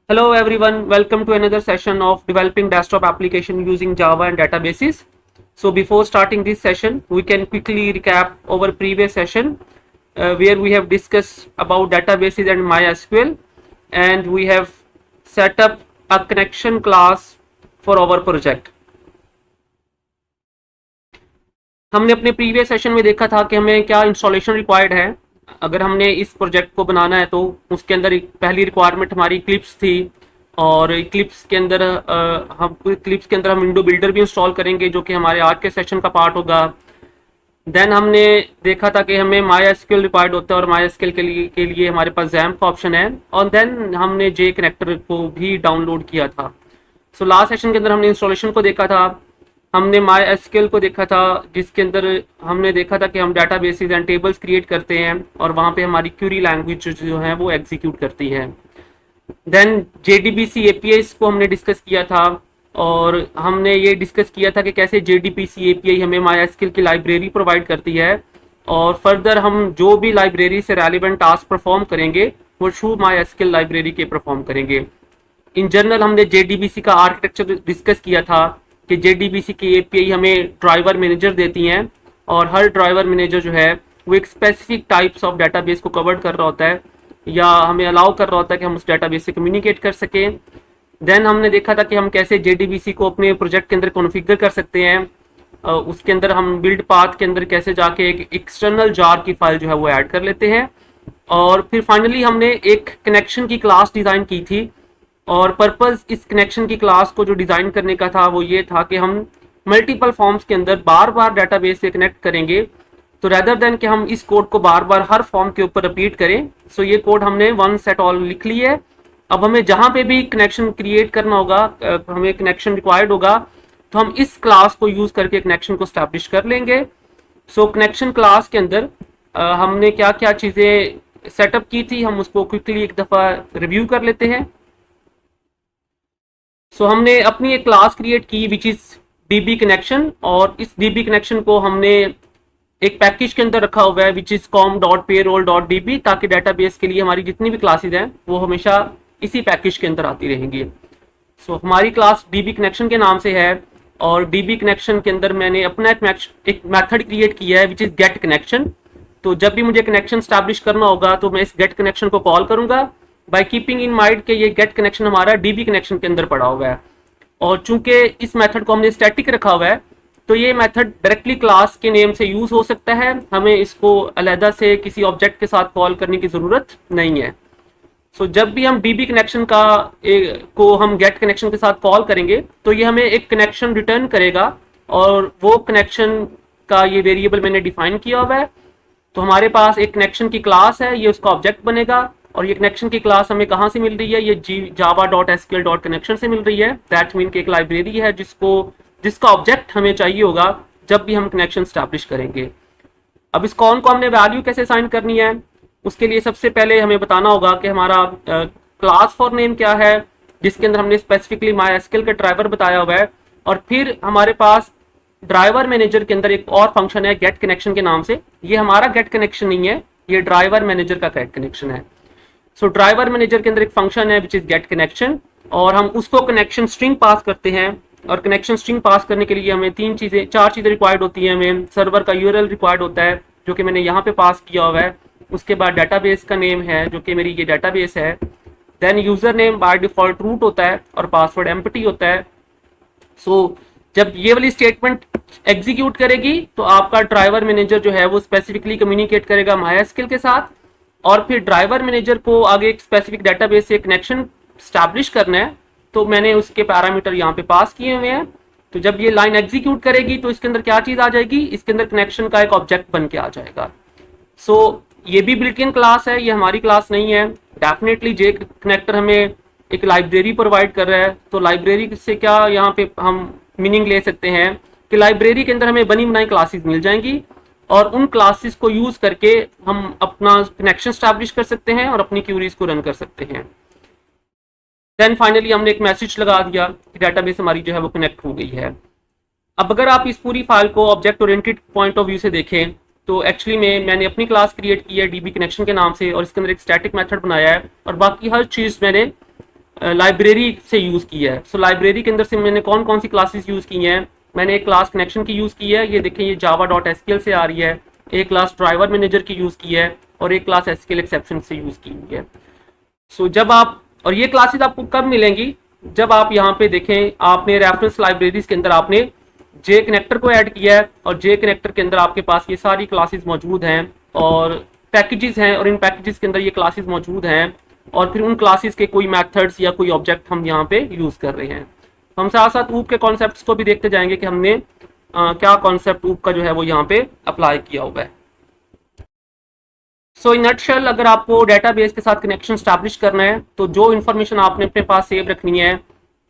Hello everyone, welcome to another session of developing desktop application using Java and databases. So before starting this session, we can quickly recap our previous session where we have discussed about databases and MySQL, and we have set up a connection class for our project. हमने अपने previous session में देखा था कि हमें क्या installation required है अगर हमने इस प्रोजेक्ट को बनाना है। तो उसके अंदर एक पहली रिक्वायरमेंट हमारी इक्लिप्स थी, और इक्लिप्स के अंदर हम विंडो बिल्डर भी इंस्टॉल करेंगे जो कि हमारे आज के सेशन का पार्ट होगा। देन हमने देखा था कि हमें MySQL रिक्वायर्ड होता है और MySQL के लिए हमारे पास XAMPP का ऑप्शन है, और देन हमने जे कनेक्टर को भी डाउनलोड किया था। सो लास्ट सेशन के अंदर हमने इंस्टॉलेशन को देखा था, हमने MySQL को देखा था जिसके अंदर हमने देखा था कि हम डेटाबेसेस एंड टेबल्स क्रिएट करते हैं और वहाँ पे हमारी क्यूरी लैंग्वेज जो है वो एग्जीक्यूट करती है। देन JDBC APIs को हमने डिस्कस किया था, और हमने ये डिस्कस किया था कि कैसे JDBC API हमें MySQL की लाइब्रेरी प्रोवाइड करती है, और फर्दर हम जो भी लाइब्रेरी से रेलिवेंट टास्क परफॉर्म करेंगे वो थ्रू MySQL लाइब्रेरी के परफॉर्म करेंगे। इन जनरल हमने JDBC का आर्किटेक्चर डिस्कस किया था कि JDBC की API हमें ड्राइवर मैनेजर देती हैं, और हर ड्राइवर मैनेजर जो है वो एक स्पेसिफिक टाइप्स ऑफ डाटाबेस को कवर कर रहा होता है या हमें अलाउ कर रहा होता है कि हम उस डाटाबेस से कम्युनिकेट कर सकें। देन हमने देखा था कि हम कैसे JDBC को अपने प्रोजेक्ट के अंदर कॉन्फ़िगर कर सकते हैं। उसके अंदर हम बिल्ड पाथ के अंदर कैसे जाके एक एक्सटर्नल जार की फाइल जो है वो ऐड कर लेते हैं, और फिर फाइनली हमने एक कनेक्शन की क्लास डिज़ाइन की थी, और पर्पस इस कनेक्शन की क्लास को जो डिज़ाइन करने का था वो ये था कि हम मल्टीपल फॉर्म्स के अंदर बार बार डाटाबेस से कनेक्ट करेंगे, तो रेदर देन कि हम इस कोड को बार बार हर फॉर्म के ऊपर रिपीट करें। सो ये कोड हमने वन सेट ऑल लिख ली है। अब हमें जहाँ पे भी कनेक्शन क्रिएट करना होगा, हमें कनेक्शन रिक्वायर्ड होगा, तो हम इस क्लास को यूज़ करके कनेक्शन को स्टैब्लिश कर लेंगे। सो कनेक्शन क्लास के अंदर हमने क्या क्या चीज़ें सेटअप की थी, हम उसको क्विकली एक दफ़ा रिव्यू कर लेते हैं। सो हमने अपनी एक क्लास क्रिएट की विच इज़ DB कनेक्शन, और इस DB कनेक्शन को हमने एक पैकेज के अंदर रखा हुआ है विच इज़ com.payroll.db, ताकि डेटाबेस के लिए हमारी जितनी भी क्लासेज हैं वो हमेशा इसी पैकेज के अंदर आती रहेंगी। सो हमारी क्लास DB कनेक्शन के नाम से है, और DB कनेक्शन के अंदर मैंने अपना एक मेथड क्रिएट किया है विच इज़ गेट कनेक्शन। तो जब भी मुझे कनेक्शन स्टैब्लिश करना होगा तो मैं इस गेट कनेक्शन को कॉल करूंगा, बाय कीपिंग इन माइंड कि ये गेट कनेक्शन हमारा DB कनेक्शन के अंदर पड़ा हुआ है। और चूंकि इस मेथड को हमने स्टैटिक रखा हुआ है तो ये मेथड डायरेक्टली क्लास के नेम से यूज हो सकता है, हमें इसको अलहदा से किसी ऑब्जेक्ट के साथ कॉल करने की ज़रूरत नहीं है। सो जब भी हम DB कनेक्शन को हम गेट कनेक्शन के साथ कॉल करेंगे तो ये हमें एक कनेक्शन रिटर्न करेगा, और वो कनेक्शन का ये वेरिएबल मैंने डिफाइन किया हुआ है। तो हमारे पास एक कनेक्शन की क्लास है, ये उसका ऑब्जेक्ट बनेगा, और ये कनेक्शन की क्लास हमें कहाँ से मिल रही है, ये java.sql.connection से मिल रही है। दैट मीन कि एक लाइब्रेरी है जिसका ऑब्जेक्ट हमें चाहिए होगा जब भी हम कनेक्शन स्टैब्लिश करेंगे। अब इस कॉन को हमने वैल्यू कैसे असाइन करनी है, उसके लिए सबसे पहले हमें बताना होगा कि हमारा क्लास फॉर नेम क्या है, जिसके अंदर हमने स्पेसिफिकली MySQL का ड्राइवर बताया हुआ है, और फिर हमारे पास ड्राइवर मैनेजर के अंदर एक और फंक्शन है गेट कनेक्शन के नाम से। ये हमारा गेट कनेक्शन नहीं है, ये ड्राइवर मैनेजर का गेट कनेक्शन है। सो ड्राइवर मैनेजर के अंदर एक फंक्शन है विच इज गेट कनेक्शन, और हम उसको कनेक्शन स्ट्रिंग पास करते हैं, और कनेक्शन स्ट्रिंग पास करने के लिए हमें चार चीज़ें रिक्वायर्ड होती हैं। हमें सर्वर का URL रिक्वायर्ड होता है जो कि मैंने यहाँ पे पास किया हुआ है, उसके बाद डेटाबेस का नेम है जो कि मेरी ये डेटाबेस है, then user name by default root होता है, और पासवर्ड एम्प्टी होता है। सो जब ये वाली स्टेटमेंट एग्जीक्यूट करेगी तो आपका ड्राइवर मैनेजर जो है वो स्पेसिफिकली कम्युनिकेट करेगा MySQL के साथ, और फिर ड्राइवर मैनेजर को आगे एक स्पेसिफिक डेटाबेस से कनेक्शन स्टैब्लिश करना है, तो मैंने उसके पैरामीटर यहाँ पे पास किए हुए हैं। तो जब ये लाइन एग्जीक्यूट करेगी तो इसके अंदर क्या चीज़ आ जाएगी, इसके अंदर कनेक्शन का एक ऑब्जेक्ट बन के आ जाएगा। सो ये भी बिल्ट इन क्लास है, ये हमारी क्लास नहीं है। डेफिनेटली जे कनेक्टर हमें एक लाइब्रेरी प्रोवाइड कर रहा है, तो लाइब्रेरी से क्या यहाँ पे हम मीनिंग ले सकते हैं कि लाइब्रेरी के अंदर हमें बनी बनाई क्लासेस मिल जाएंगी, और उन क्लासेस को यूज करके हम अपना कनेक्शन स्टैब्लिश कर सकते हैं और अपनी क्यूरीज को रन कर सकते हैं। देन फाइनली हमने एक मैसेज लगा दिया कि डेटाबेस हमारी जो है वो कनेक्ट हो गई है। अब अगर आप इस पूरी फाइल को object oriented point of view से देखें तो एक्चुअली में मैंने अपनी क्लास क्रिएट की है DB कनेक्शन के नाम से, और इसके अंदर एक स्टैटिक मेथड बनाया है, और बाकी हर चीज़ मैंने लाइब्रेरी से यूज़ किया है। सो लाइब्रेरी के अंदर से मैंने कौन कौन सी क्लासेस यूज़ की हैं, मैंने एक क्लास कनेक्शन की यूज़ की है, ये देखें ये java.sql से आ रही है, एक क्लास ड्राइवर मैनेजर की यूज़ की है और एक क्लास एसक्यूएल एक्सेप्शन से यूज़ की हुई है। सो जब आप, और ये क्लासेस आपको कब मिलेंगी, जब आप यहाँ पे देखें आपने रेफरेंस लाइब्रेरीज के अंदर आपने जे कनेक्टर को ऐड किया है और जे कनेक्टर के अंदर आपके पास ये सारी क्लासेस मौजूद हैं और पैकेजेस हैं और इन पैकेजेस के अंदर ये क्लासेस मौजूद हैं और फिर उन क्लासेस के कोई मेथड्स या कोई ऑब्जेक्ट हम यहाँ पे यूज़ कर रहे हैं। तो हम साथ साथ ऊप के कॉन्सेप्ट्स को भी देखते जाएंगे कि हमने क्या कॉन्सेप्ट ऊप का जो है वो यहाँ पे अप्लाई किया हुआ है। सो इन नटशेल अगर आपको डेटाबेस के साथ कनेक्शन स्टैब्लिश करना है तो जो इन्फॉर्मेशन आपने अपने पास सेव रखनी है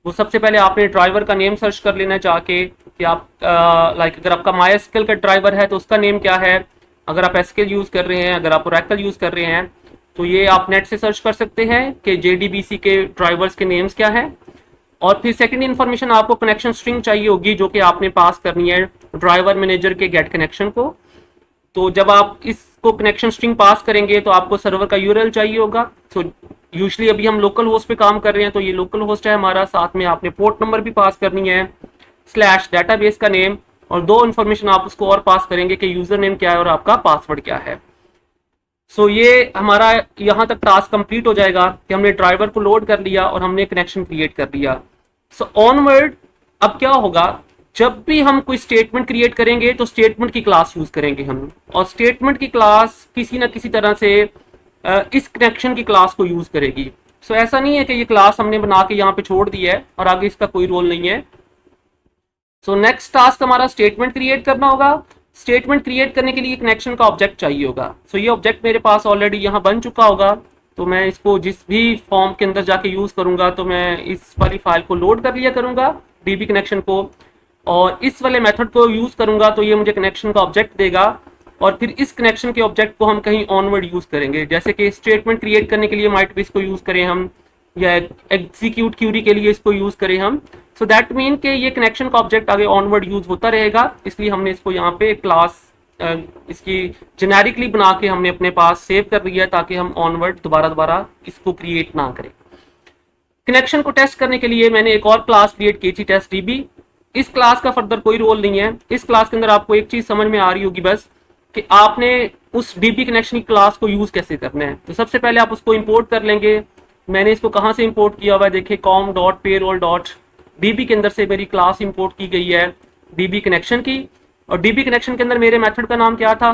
वो सबसे पहले आपने ड्राइवर का नेम सर्च कर लेना जाके कि आप लाइक अगर आपका MySQL का ड्राइवर है तो उसका नेम क्या है, अगर आप SQL यूज़ कर रहे हैं, अगर आप Oracle यूज़ कर रहे हैं तो ये आप नेट से सर्च कर सकते हैं कि JDBC के ड्राइवर्स के नेम्स क्या हैं। और फिर सेकंड इन्फॉर्मेशन आपको कनेक्शन स्ट्रिंग चाहिए होगी जो कि आपने पास करनी है ड्राइवर मैनेजर के गेट कनेक्शन को। तो जब आप इसको कनेक्शन स्ट्रिंग पास करेंगे तो आपको सर्वर का यूआरएल चाहिए होगा। सो यूजुअली अभी हम लोकल होस्ट पे काम कर रहे हैं तो ये लोकल होस्ट है हमारा, साथ में आपने पोर्ट नंबर भी पास करनी है, स्लैश डेटाबेस का नेम, और दो इन्फॉर्मेशन आप उसको और पास करेंगे कि यूजर नेम क्या है और आपका पासवर्ड क्या है। सो ये हमारा यहाँ तक टास्क कंप्लीट हो जाएगा कि हमने ड्राइवर को लोड कर लिया और हमने कनेक्शन क्रिएट कर लिया। सो ऑनवर्ड अब क्या होगा, जब भी हम कोई स्टेटमेंट क्रिएट करेंगे तो स्टेटमेंट की क्लास यूज करेंगे हम, और स्टेटमेंट की क्लास किसी ना किसी तरह से इस कनेक्शन की क्लास को यूज करेगी। सो ऐसा नहीं है कि ये क्लास हमने बना के यहाँ पे छोड़ दी है और आगे इसका कोई रोल नहीं है। सो नेक्स्ट टास्क हमारा स्टेटमेंट क्रिएट करना होगा। स्टेटमेंट क्रिएट करने के लिए कनेक्शन का ऑब्जेक्ट चाहिए होगा। सो ये ऑब्जेक्ट मेरे पास ऑलरेडी यहाँ बन चुका होगा, तो मैं इसको जिस भी फॉर्म के अंदर जाके यूज करूंगा तो मैं इस वाली फाइल को लोड कर लिया करूंगा डीबी कनेक्शन को, और इस वाले मेथड को यूज करूंगा तो ये मुझे कनेक्शन का ऑब्जेक्ट देगा और फिर इस कनेक्शन के ऑब्जेक्ट को हम कहीं ऑनवर्ड यूज करेंगे। जैसे कि स्टेटमेंट क्रिएट करने के लिए माइट भी इसको यूज करें हम, या एग्जीक्यूट क्यूरी के लिए इसको यूज करें हम। सो दैट मीन कि ये कनेक्शन का ऑब्जेक्ट आगे ऑनवर्ड यूज होता रहेगा, इसलिए हमने इसको यहाँ पे क्लास इसकी जेनेरिकली बना के हमने अपने पास सेव कर लिया है ताकि हम ऑनवर्ड दोबारा इसको क्रिएट ना करें। कनेक्शन को टेस्ट करने के लिए मैंने एक और क्लास क्रिएट की थी टेस्ट डीबी। इस क्लास का फर्दर कोई रोल नहीं है। इस क्लास के अंदर आपको एक चीज समझ में आ रही होगी बस कि आपने उस डीबी कनेक्शन की क्लास को यूज कैसे करना है। तो सबसे पहले आप उसको इंपोर्ट कर लेंगे। मैंने इसको कहाँ से इंपोर्ट किया हुआ है, देखिए com.payroll.db के अंदर से मेरी क्लास इंपोर्ट की गई है डीबी कनेक्शन की, और डीबी कनेक्शन के अंदर मेरे मेथड का नाम क्या था,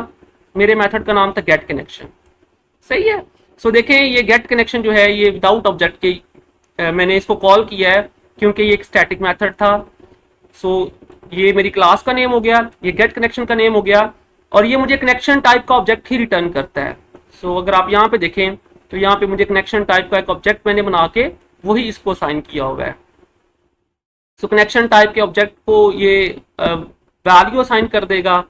मेरे मेथड का नाम था गेट कनेक्शन। सही है। सो देखें ये गेट कनेक्शन जो है ये विदाउट ऑब्जेक्ट के मैंने इसको कॉल किया है क्योंकि ये एक स्टैटिक मेथड था। सो ये मेरी क्लास का नेम हो गया, ये गेट कनेक्शन का नेम हो गया, और ये मुझे कनेक्शन टाइप का ऑब्जेक्ट ही रिटर्न करता है। सो अगर आप यहाँ पे देखें तो यहाँ पे मुझे कनेक्शन टाइप का एक ऑब्जेक्ट मैंने बना के वही इसको असाइन किया हुआ है। सो कनेक्शन टाइप के ऑब्जेक्ट को ये वैल्यू असाइन कर देगा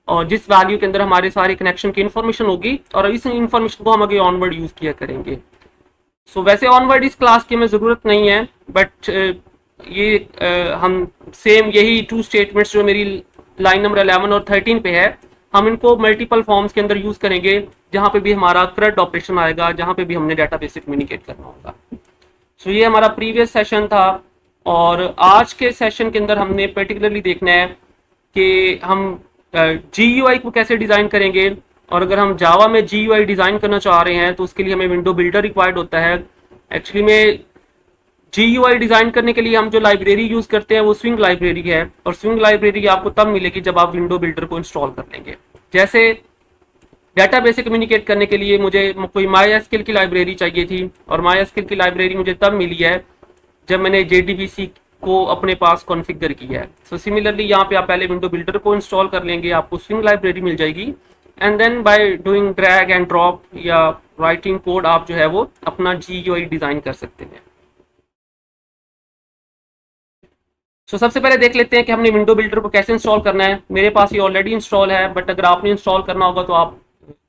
और जिस वैल्यू के अंदर हमारे सारे कनेक्शन की इंफॉर्मेशन होगी और इस इंफॉर्मेशन को हम आगे ऑनवर्ड यूज किया करेंगे। सो वैसे ऑनवर्ड इस क्लास की हमें ज़रूरत नहीं है, बट ये हम सेम यही टू स्टेटमेंट्स जो मेरी लाइन नंबर 11 और 13 पे है, हम इनको मल्टीपल फॉर्म्स के अंदर यूज करेंगे जहाँ पे भी हमारा करंट ऑपरेशन आएगा, जहाँ पे भी हमने डेटाबेस से कम्युनिकेट करना होगा। सो ये हमारा प्रीवियस सेशन था, और आज के सेशन के अंदर हमने पर्टिकुलरली देखना है कि हम GUI को कैसे डिज़ाइन करेंगे, और अगर हम जावा में GUI डिज़ाइन करना चाह रहे हैं तो उसके लिए हमें विंडो बिल्डर रिक्वायर्ड होता है। एक्चुअली में GUI डिज़ाइन करने के लिए हम जो लाइब्रेरी यूज़ करते हैं वो स्विंग लाइब्रेरी है, और स्विंग लाइब्रेरी आपको तब मिलेगी जब आप विंडो बिल्डर को इंस्टॉल कर लेंगे। जैसे डेटाबेस से कम्युनिकेट करने के लिए मुझे कोई MySQL की लाइब्रेरी चाहिए थी, और MySQL की लाइब्रेरी मुझे तब मिली है जब मैंने JDBC को अपने पास कॉन्फ़िगर किया है। सो सिमिलरली यहाँ पे आप पहले विंडो बिल्डर को इंस्टॉल कर लेंगे, आपको स्विंग लाइब्रेरी मिल जाएगी, and then by doing drag and drop या राइटिंग कोड आप जो है वो अपना GUI डिज़ाइन कर सकते हैं। सो सबसे पहले देख लेते हैं कि हमने विंडो बिल्डर को कैसे इंस्टॉल करना है। मेरे पास ये ऑलरेडी इंस्टॉल है, बट अगर आपने इंस्टॉल करना होगा तो आप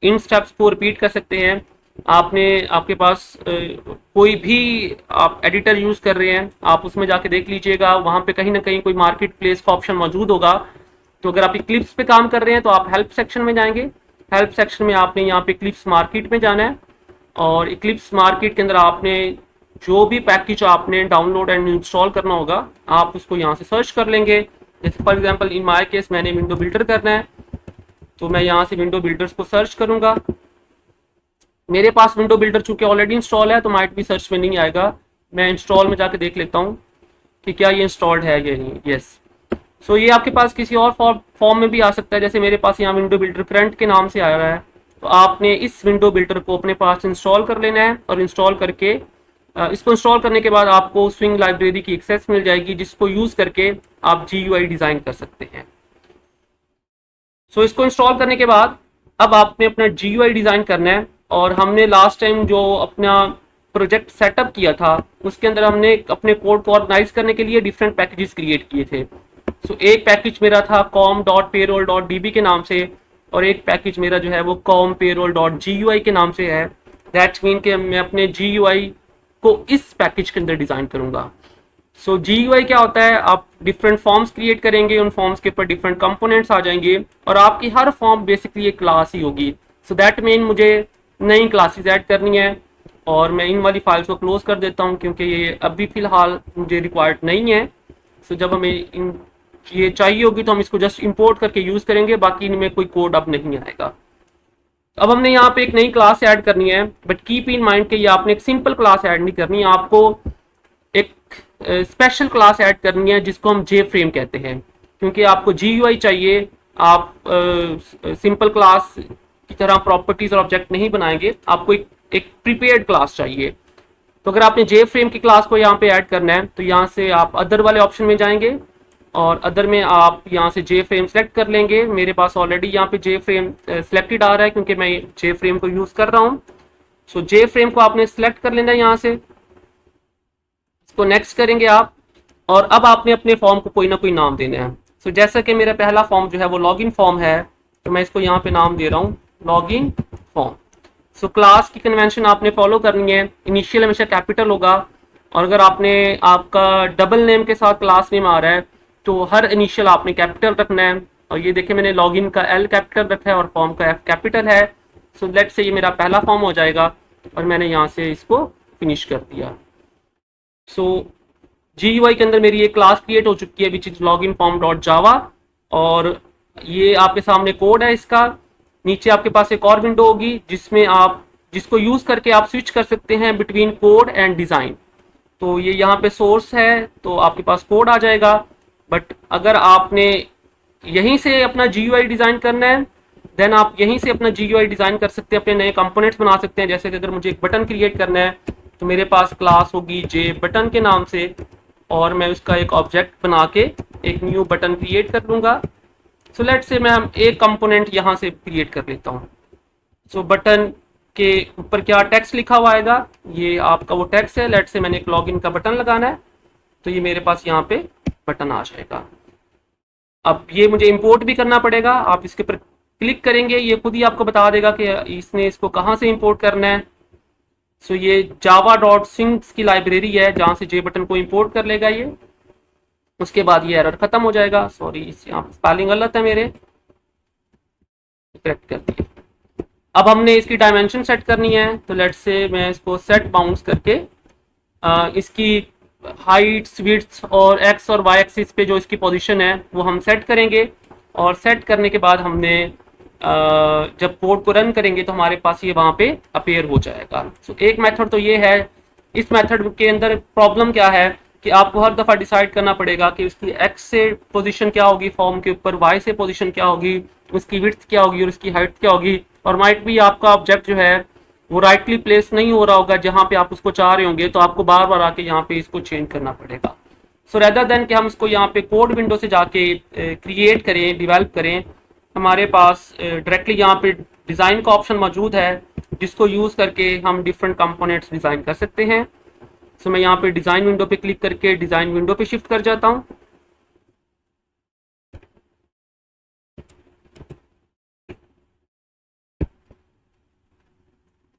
इन स्टेप्स को रिपीट कर सकते हैं। आपके पास कोई भी आप एडिटर यूज़ कर रहे हैं, आप उसमें जाके देख लीजिएगा, वहाँ पे कहीं ना कहीं कोई मार्केट प्लेस का ऑप्शन मौजूद होगा। तो अगर आप इक्लिप्स पे काम कर रहे हैं तो आप हेल्प सेक्शन में जाएंगे, हेल्प सेक्शन में आपने यहाँ पे इक्लिप्स मार्केट में जाना है, और इक्लिप्स मार्केट के अंदर आपने जो भी पैकेज आपने डाउनलोड एंड इंस्टॉल करना होगा आप उसको यहाँ से सर्च कर लेंगे। जैसे for example in my case मैंने विंडो बिल्डर करना है, तो मैं यहाँ से विंडो बिल्डर्स को सर्च करूंगा। मेरे पास विंडो बिल्डर चूंकि ऑलरेडी इंस्टॉल है तो माइट भी सर्च में नहीं आएगा। मैं इंस्टॉल में जाके देख लेता हूँ कि क्या ये इंस्टॉल्ड है या नहीं। यस, सो ये आपके पास किसी और फॉर्म में भी आ सकता है। जैसे मेरे पास यहाँ विंडो बिल्डर करंट के नाम से आ रहा है, तो आपने इस विंडो बिल्डर को अपने पास इंस्टॉल कर लेना है और इंस्टॉल करके इसको इंस्टॉल करने के बाद आपको स्विंग लाइब्रेरी की एक्सेस मिल जाएगी, जिसको यूज करके आप GUI डिजाइन कर सकते हैं। सो इसको इंस्टॉल करने के बाद अब आपने अपना GUI डिजाइन करना है। और हमने लास्ट टाइम जो अपना प्रोजेक्ट सेटअप किया था उसके अंदर हमने अपने कोड को ऑर्गेनाइज करने के लिए डिफरेंट पैकेजेस क्रिएट किए थे। सो एक पैकेज मेरा था com.payroll.db के नाम से, और एक पैकेज मेरा जो है वो com.payroll.gui के नाम से है। दैट्स मीन कि मैं अपने GUI को इस पैकेज के अंदर डिजाइन करूंगा। सो GUI क्या होता है, आप डिफरेंट फॉर्म्स क्रिएट करेंगे, उन फॉर्म्स के ऊपर डिफरेंट कंपोनेंट्स आ जाएंगे और आपकी हर फॉर्म बेसिकली एक क्लास ही होगी। सो दैट मीन मुझे नई क्लासेस ऐड करनी है, और मैं इन वाली फाइल्स को क्लोज कर देता हूँ क्योंकि ये अभी फिलहाल मुझे रिक्वायर्ड नहीं है। सो जब हमें ये चाहिए होगी तो हम इसको जस्ट इंपोर्ट करके यूज करेंगे, बाकी इनमें कोई कोड अब नहीं आएगा। अब हमने यहाँ पे एक नई क्लास ऐड करनी है, बट कीप इन माइंड कि ये आपने एक सिंपल क्लास ऐड नहीं करनी है, आपको एक स्पेशल क्लास ऐड करनी है जिसको हम JFrame कहते हैं। क्योंकि आपको GUI चाहिए, आप सिंपल क्लास की तरह प्रॉपर्टीज और ऑब्जेक्ट नहीं बनाएंगे, आपको एक प्रीपेयर्ड क्लास चाहिए। तो अगर आपने JFrame की क्लास को यहाँ पे ऐड करना है तो यहाँ से आप अदर वाले ऑप्शन में जाएंगे और अदर में आप यहाँ से JFrame सेलेक्ट कर लेंगे। मेरे पास ऑलरेडी यहाँ पे JFrame सिलेक्टेड आ रहा है क्योंकि मैं JFrame को यूज कर रहा हूँ। सो JFrame को आपने सिलेक्ट कर लेना है यहाँ से, इसको नेक्स्ट करेंगे आप, और अब आपने अपने फॉर्म को कोई ना कोई नाम देना है। सो जैसा कि मेरा पहला फॉर्म जो है वो लॉगिन फॉर्म है, तो मैं इसको यहाँ पे नाम दे रहा हूँ लॉगिन फॉर्म। सो क्लास की कन्वेंशन आपने फॉलो करनी है, इनिशियल हमेशा कैपिटल होगा, और अगर आपने आपका डबल नेम के साथ क्लास नेम आ रहा है तो हर इनिशियल आपने कैपिटल रखना है। और ये देखिए मैंने लॉगिन का L कैपिटल रखा है और फॉर्म का F कैपिटल है। सो लेट्स से ये मेरा पहला फॉर्म हो जाएगा और मैंने यहाँ से इसको फिनिश कर दिया। सो GUI के अंदर मेरी एक क्लास क्रिएट हो चुकी है which is login form dot जावा, और ये आपके सामने कोड है इसका। नीचे आपके पास एक और विंडो होगी जिसमें आप जिसको यूज करके आप स्विच कर सकते हैं बिटवीन कोड एंड डिजाइन। तो ये यहाँ पे सोर्स है तो आपके पास कोड आ जाएगा, बट अगर आपने यहीं से अपना GUI डिजाइन करना है देन आप यहीं से अपना GUI डिजाइन कर सकते हैं, अपने नए कंपोनेंट्स बना सकते हैं। जैसे कि अगर मुझे एक बटन क्रिएट करना है तो मेरे पास क्लास होगी JButton के नाम से, और मैं उसका एक ऑब्जेक्ट बना के एक न्यू बटन क्रिएट कर लूंगा। सो लेट्स से मैं एक कंपोनेंट यहाँ से क्रिएट कर लेता हूँ। सो बटन के ऊपर क्या टेक्स्ट लिखा हुआ आएगा, ये आपका वो टेक्स्ट है। लेट्स से मैंने एक लॉगिन का बटन लगाना है तो ये मेरे पास यहाँ पे बटन आ जाएगा। अब ये मुझे इंपोर्ट भी करना पड़ेगा, आप इसके ऊपर क्लिक करेंगे ये खुद ही आपको बता देगा कि इसने इसको कहाँ से इंपोर्ट करना है। सो ये java.sings की लाइब्रेरी है जहाँ से JButton को इंपोर्ट कर लेगा ये। उसके बाद ये एरर खत्म हो जाएगा। सॉरी यहाँ स्पेलिंग गलत है मेरे, करेक्ट कर दिए। अब हमने इसकी डायमेंशन सेट करनी है, तो लेट्स से मैं इसको सेट बाउंस करके इसकी हाइट्स विड्थ और एक्स और वाई एक्सिस पे जो इसकी पोजीशन है वो हम सेट करेंगे। और सेट करने के बाद हमने जब कोड को रन करेंगे तो हमारे पास ये वहाँ पे अपीयर हो जाएगा। सो एक मेथड तो ये है। इस मेथड के अंदर प्रॉब्लम क्या है कि आपको हर दफ़ा डिसाइड करना पड़ेगा कि उसकी एक्स से पोजीशन क्या होगी फॉर्म के ऊपर, वाई से पोजीशन क्या होगी, उसकी विड्थ क्या होगी और उसकी हाइट क्या होगी। और माइट भी आपका ऑब्जेक्ट जो है वो राइटली प्लेस नहीं हो रहा होगा जहाँ पे आप उसको चाह रहे होंगे, तो आपको बार बार आके यहाँ पे इसको चेंज करना पड़ेगा। सो रेदर देन कि हम इसको यहाँ पे कोड विंडो से जाके क्रिएट करें, डिवेल्प करें, हमारे पास डायरेक्टली यहाँ पे डिज़ाइन का ऑप्शन मौजूद है जिसको यूज़ करके हम डिफरेंट कंपोनेंट्स डिज़ाइन कर सकते हैं। सो मैं यहाँ पे डिज़ाइन विंडो पे क्लिक करके डिज़ाइन विंडो पे शिफ्ट कर जाता हूँ।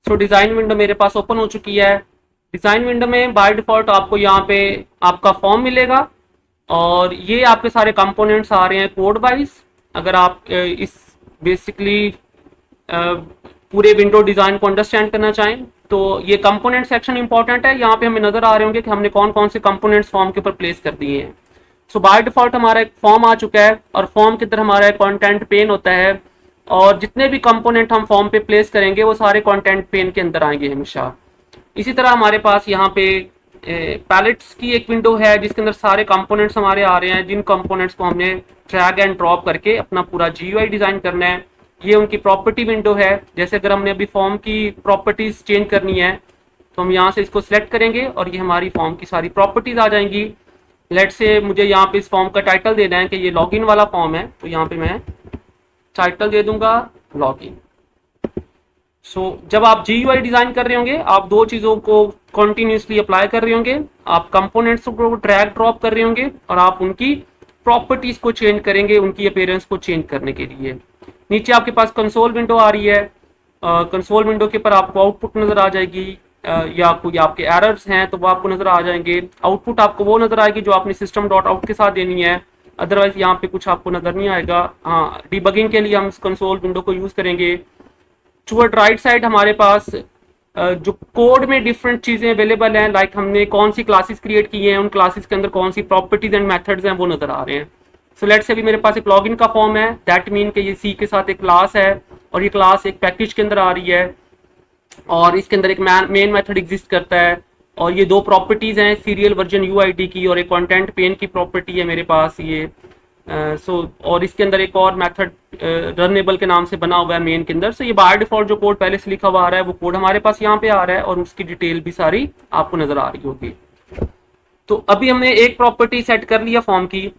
सो डिज़ाइन विंडो मेरे पास ओपन हो चुकी है। डिज़ाइन विंडो में बाय डिफ़ॉल्ट आपको यहाँ पे आपका फॉर्म मिलेगा और ये आपके सारे कंपोनेंट्स आ रहे हैं कोड वाइज। अगर आप इस बेसिकली पूरे विंडो डिज़ाइन को अंडरस्टैंड करना चाहें तो ये कंपोनेंट सेक्शन इंपॉर्टेंट है, यहाँ पे हमें नजर आ रहे होंगे कि हमने कौन कौन से कंपोनेंट्स फॉर्म के ऊपर प्लेस कर दिए हैं। सो बाय डिफॉल्ट हमारा एक फॉर्म आ चुका है और फॉर्म के अंदर हमारा एक कंटेंट पेन होता है और जितने भी कंपोनेंट हम फॉर्म पे प्लेस करेंगे वो सारे कंटेंट पेन के अंदर आएंगे हमेशा। इसी तरह हमारे पास यहाँ पे पैलेट्स की एक विंडो है जिसके अंदर सारे कंपोनेंट्स हमारे आ रहे हैं, जिन कंपोनेंट्स को हमने ड्रैग एंड ड्रॉप करके अपना पूरा जीयूआई डिजाइन करना है। ये उनकी प्रॉपर्टी विंडो है। जैसे अगर हमने अभी फॉर्म की प्रॉपर्टीज चेंज करनी है तो हम यहाँ से इसको सिलेक्ट करेंगे और ये हमारी फॉर्म की सारी प्रॉपर्टीज आ जाएंगी। लेट से मुझे यहाँ पे इस फॉर्म का टाइटल देना है कि ये लॉगिन वाला फॉर्म है, तो यहाँ पे मैं टाइटल दे दूंगा लॉगिन। जब आप जीयूआई डिजाइन कर रहे होंगे आप दो चीजों को कॉन्टिन्यूसली अप्लाई कर रहे होंगे, आप कंपोनेंट्स को ड्रैग ड्रॉप कर रहे होंगे और आप उनकी प्रॉपर्टीज को चेंज करेंगे उनकी अपीयरेंस को चेंज करने के लिए। नीचे आपके पास कंसोल विंडो आ रही है, कंसोल विंडो के ऊपर आपको आउटपुट नजर आ जाएगी या कोई आपके एरर्स हैं तो वो आपको नजर आ जाएंगे। आउटपुट आपको वो नजर आएगी जो आपने सिस्टम डॉट आउट के साथ देनी है, अदरवाइज यहाँ पे कुछ आपको नजर नहीं आएगा। हाँ, डिबगिंग के लिए हम इस कंसोल विंडो को यूज करेंगे। टुवर्ड राइट साइड हमारे पास जो कोड में डिफरेंट चीजें अवेलेबल हैं, लाइक हमने कौन सी क्लासेस क्रिएट की हैं, उन क्लासेस के अंदर कौन सी प्रॉपर्टीज एंड मेथड्स हैं वो नजर आ रहे हैं। सो लेट्स से अभी मेरे पास एक लॉगिन का फॉर्म है, दैट मीन कि ये सी के साथ एक क्लास है और ये क्लास एक पैकेज के अंदर आ रही है और इसके अंदर एक मेन मेथड एग्जिस्ट करता है और ये दो प्रॉपर्टीज हैं, सीरियल वर्जन यूआईडी की और एक कंटेंट पेन की प्रॉपर्टी है मेरे पास ये। और इसके अंदर एक और मेथड रनेबल के नाम से बना हुआ है मेन के अंदर। सो ये बाय डिफॉल्ट जो कोड पहले से लिखा हुआ आ रहा है वो कोड हमारे पास यहाँ पे आ रहा है और उसकी डिटेल भी सारी आपको नजर आ रही होगी। तो अभी हमने एक प्रॉपर्टी सेट कर लिया फॉर्म की।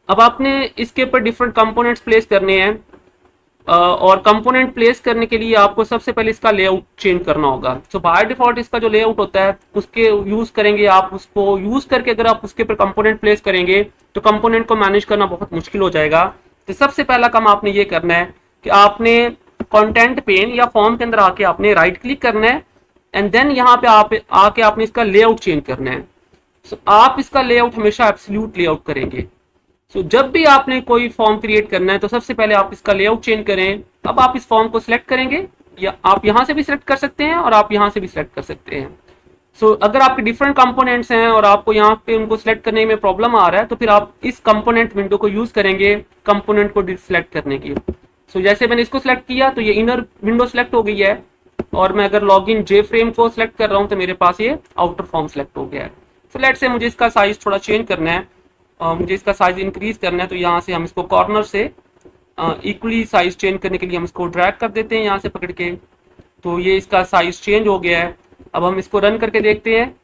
अब आपने इसके ऊपर डिफरेंट कंपोनेंट्स प्लेस करने हैं और कंपोनेंट प्लेस करने के लिए आपको सबसे पहले इसका लेआउट चेंज करना होगा। सो बाय डिफॉल्ट इसका जो लेआउट होता है उसके यूज करेंगे आप, उसको यूज करके अगर आप उसके ऊपर कंपोनेंट प्लेस करेंगे तो कंपोनेंट को मैनेज करना बहुत मुश्किल हो जाएगा। तो सबसे पहला काम आपने ये करना है कि आपने कंटेंट पेन या फॉर्म के अंदर आके आपने राइट क्लिक करना है एंड देन यहाँ पे आके आपने इसका लेआउट चेंज करना है। सो आप इसका लेआउट हमेशा एब्सोल्यूट लेआउट करेंगे। जब भी आपने कोई फॉर्म क्रिएट करना है तो सबसे पहले आप इसका लेआउट चेंज करें। अब आप इस फॉर्म को सिलेक्ट करेंगे या आप यहां से भी सिलेक्ट कर सकते हैं और आप यहां से भी सिलेक्ट कर सकते हैं। अगर आपके डिफरेंट कंपोनेंट्स हैं और आपको यहाँ पे उनको सिलेक्ट करने में प्रॉब्लम आ रहा है तो फिर आप इस कंपोनेंट विंडो को यूज करेंगे कंपोनेंट को सिलेक्ट करने की। जैसे मैंने इसको सिलेक्ट किया तो ये इनर विंडो सिलेक्ट हो गई है और मैं अगर लॉगिन जे फ्रेम को सिलेक्ट कर रहा हूँ तो मेरे पास ये आउटर फॉर्म सिलेक्ट हो गया है। लेट्स से मुझे इसका साइज थोड़ा चेंज करना है, मुझे इसका साइज इंक्रीज करना है तो यहाँ से हम इसको कॉर्नर से इक्वली साइज चेंज करने के लिए हम इसको ड्रैग कर देते हैं यहाँ से पकड़ के। तो ये इसका साइज चेंज हो गया है। अब हम इसको रन करके देखते हैं।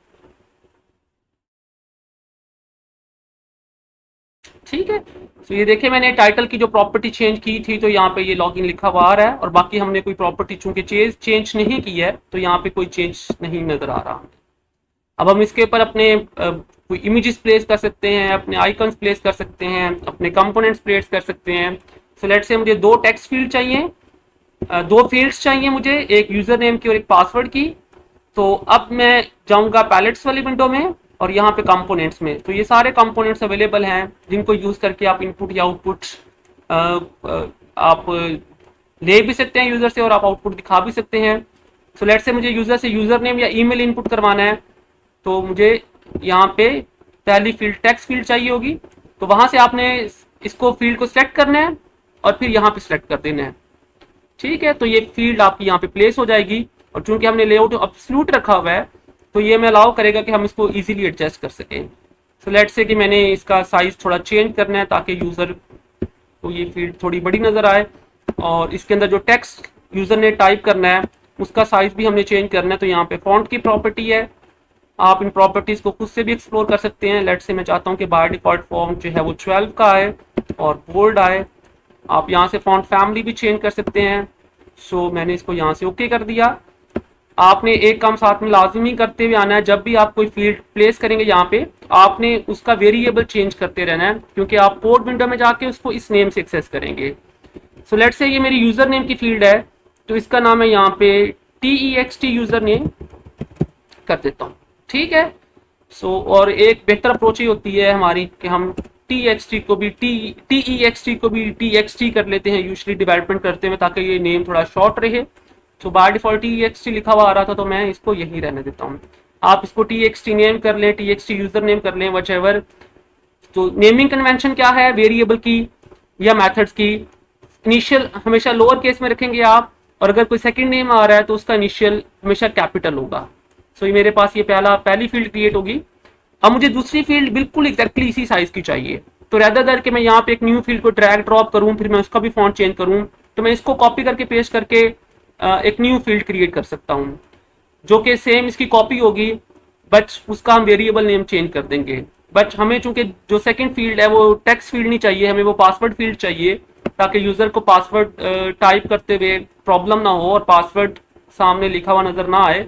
ठीक है, तो ये देखिए मैंने टाइटल की जो प्रॉपर्टी चेंज की थी तो यहाँ पे ये लॉगिन लिखा हुआ आ रहा है और बाकी हमने कोई प्रॉपर्टी चूंकि चेंज नहीं की है तो यहाँ पे कोई चेंज नहीं नजर आ रहा। अब हम इसके ऊपर अपने कोई इमेजेस प्लेस कर सकते हैं, अपने आइकन्स प्लेस कर सकते हैं, अपने कंपोनेंट्स प्लेस कर सकते हैं। सो लेट्स से मुझे दो टेक्स्ट फील्ड चाहिए, दो फील्ड्स चाहिए मुझे, एक यूजर नेम की और एक पासवर्ड की। तो अब मैं जाऊंगा पैलेट्स वाली विंडो में और यहाँ पे कंपोनेंट्स में। तो ये सारे कंपोनेंट्स अवेलेबल हैं जिनको यूज करके आप इनपुट या आउटपुट आप ले भी सकते हैं यूजर से और आप आउटपुट दिखा भी सकते हैं। सो लेट्स से मुझे यूजर से यूजर नेम या ईमेल इनपुट करवाना है तो मुझे यहाँ पे पहली फील्ड टेक्स्ट फील्ड चाहिए होगी। तो वहां से आपने इसको फील्ड को सिलेक्ट करना है और फिर यहाँ पे सिलेक्ट कर देना है। ठीक है, तो ये फील्ड आपकी यहाँ पे प्लेस हो जाएगी और चूंकि हमने लेआउट एब्सोल्यूट रखा हुआ है तो ये मैं अलाउ करेगा कि हम इसको इजीली एडजस्ट कर सकें। सो लेट्स से कि मैंने इसका साइज थोड़ा चेंज करना है ताकि यूजर को ये फील्ड थोड़ी बड़ी नजर आए और इसके अंदर जो टेक्स्ट यूजर ने टाइप करना है उसका साइज भी हमने चेंज करना है। तो यहाँ पे फॉन्ट की प्रॉपर्टी है, आप इन प्रॉपर्टीज को खुद से भी एक्सप्लोर कर सकते हैं। लेट्स से मैं चाहता हूँ कि बाय डिफॉल्ट फॉन्ट जो है वो 12 का आए और बोल्ड आए। आप यहाँ से फॉन्ट फैमिली भी चेंज कर सकते हैं। सो मैंने इसको यहाँ से ओके कर दिया। आपने एक काम साथ में लाजमी करते हुए आना है, जब भी आप कोई फील्ड प्लेस करेंगे यहाँ पे आपने उसका वेरिएबल चेंज करते रहना है क्योंकि आप कोड विंडो में जाके उसको इस नेम से एक्सेस करेंगे। सो लेट्स से ये मेरी यूजर नेम की फील्ड है तो इसका नाम है यहाँ पे TEXT यूजर नेम कर देता हूँ। ठीक है, और एक बेहतर अप्रोच ही होती है हमारी कि हम TXT को भी TEXT को भी TXT कर लेते हैं यूजुअली डेवलपमेंट करते हुए ताकि ये नेम थोड़ा शॉर्ट रहे तो बाय डिफॉल्ट txt लिखा हुआ आ रहा था, तो मैं इसको यही रहने देता हूँ। आप इसको txt नेम कर लें, txt यूजर नेम कर लें, व्हाटएवर। तो नेमिंग कन्वेंशन क्या है, वेरिएबल की या मेथड्स की इनिशियल हमेशा लोअर केस में रखेंगे आप, और अगर कोई सेकंड नेम आ रहा है तो उसका इनिशियल हमेशा कैपिटल होगा। सो ये मेरे पास ये पहली फील्ड क्रिएट होगी। अब मुझे दूसरी फील्ड बिल्कुल एग्जैक्टली इसी साइज की चाहिए, तो रेदर देन कि मैं यहाँ पे एक न्यू फील्ड को ड्रैग ड्रॉप करूँ, फिर मैं उसका भी फॉन्ट चेंज करूँ, तो मैं इसको कॉपी करके पेस्ट करके एक न्यू फील्ड क्रिएट कर सकता हूँ, जो कि सेम इसकी कॉपी होगी, बट उसका हम वेरिएबल नेम चेंज कर देंगे। बट हमें चूंकि जो सेकंड फील्ड है वो टेक्स्ट फील्ड नहीं चाहिए, हमें वो पासवर्ड फील्ड चाहिए, ताकि यूजर को पासवर्ड टाइप करते हुए प्रॉब्लम ना हो और पासवर्ड सामने लिखा हुआ नजर ना आए।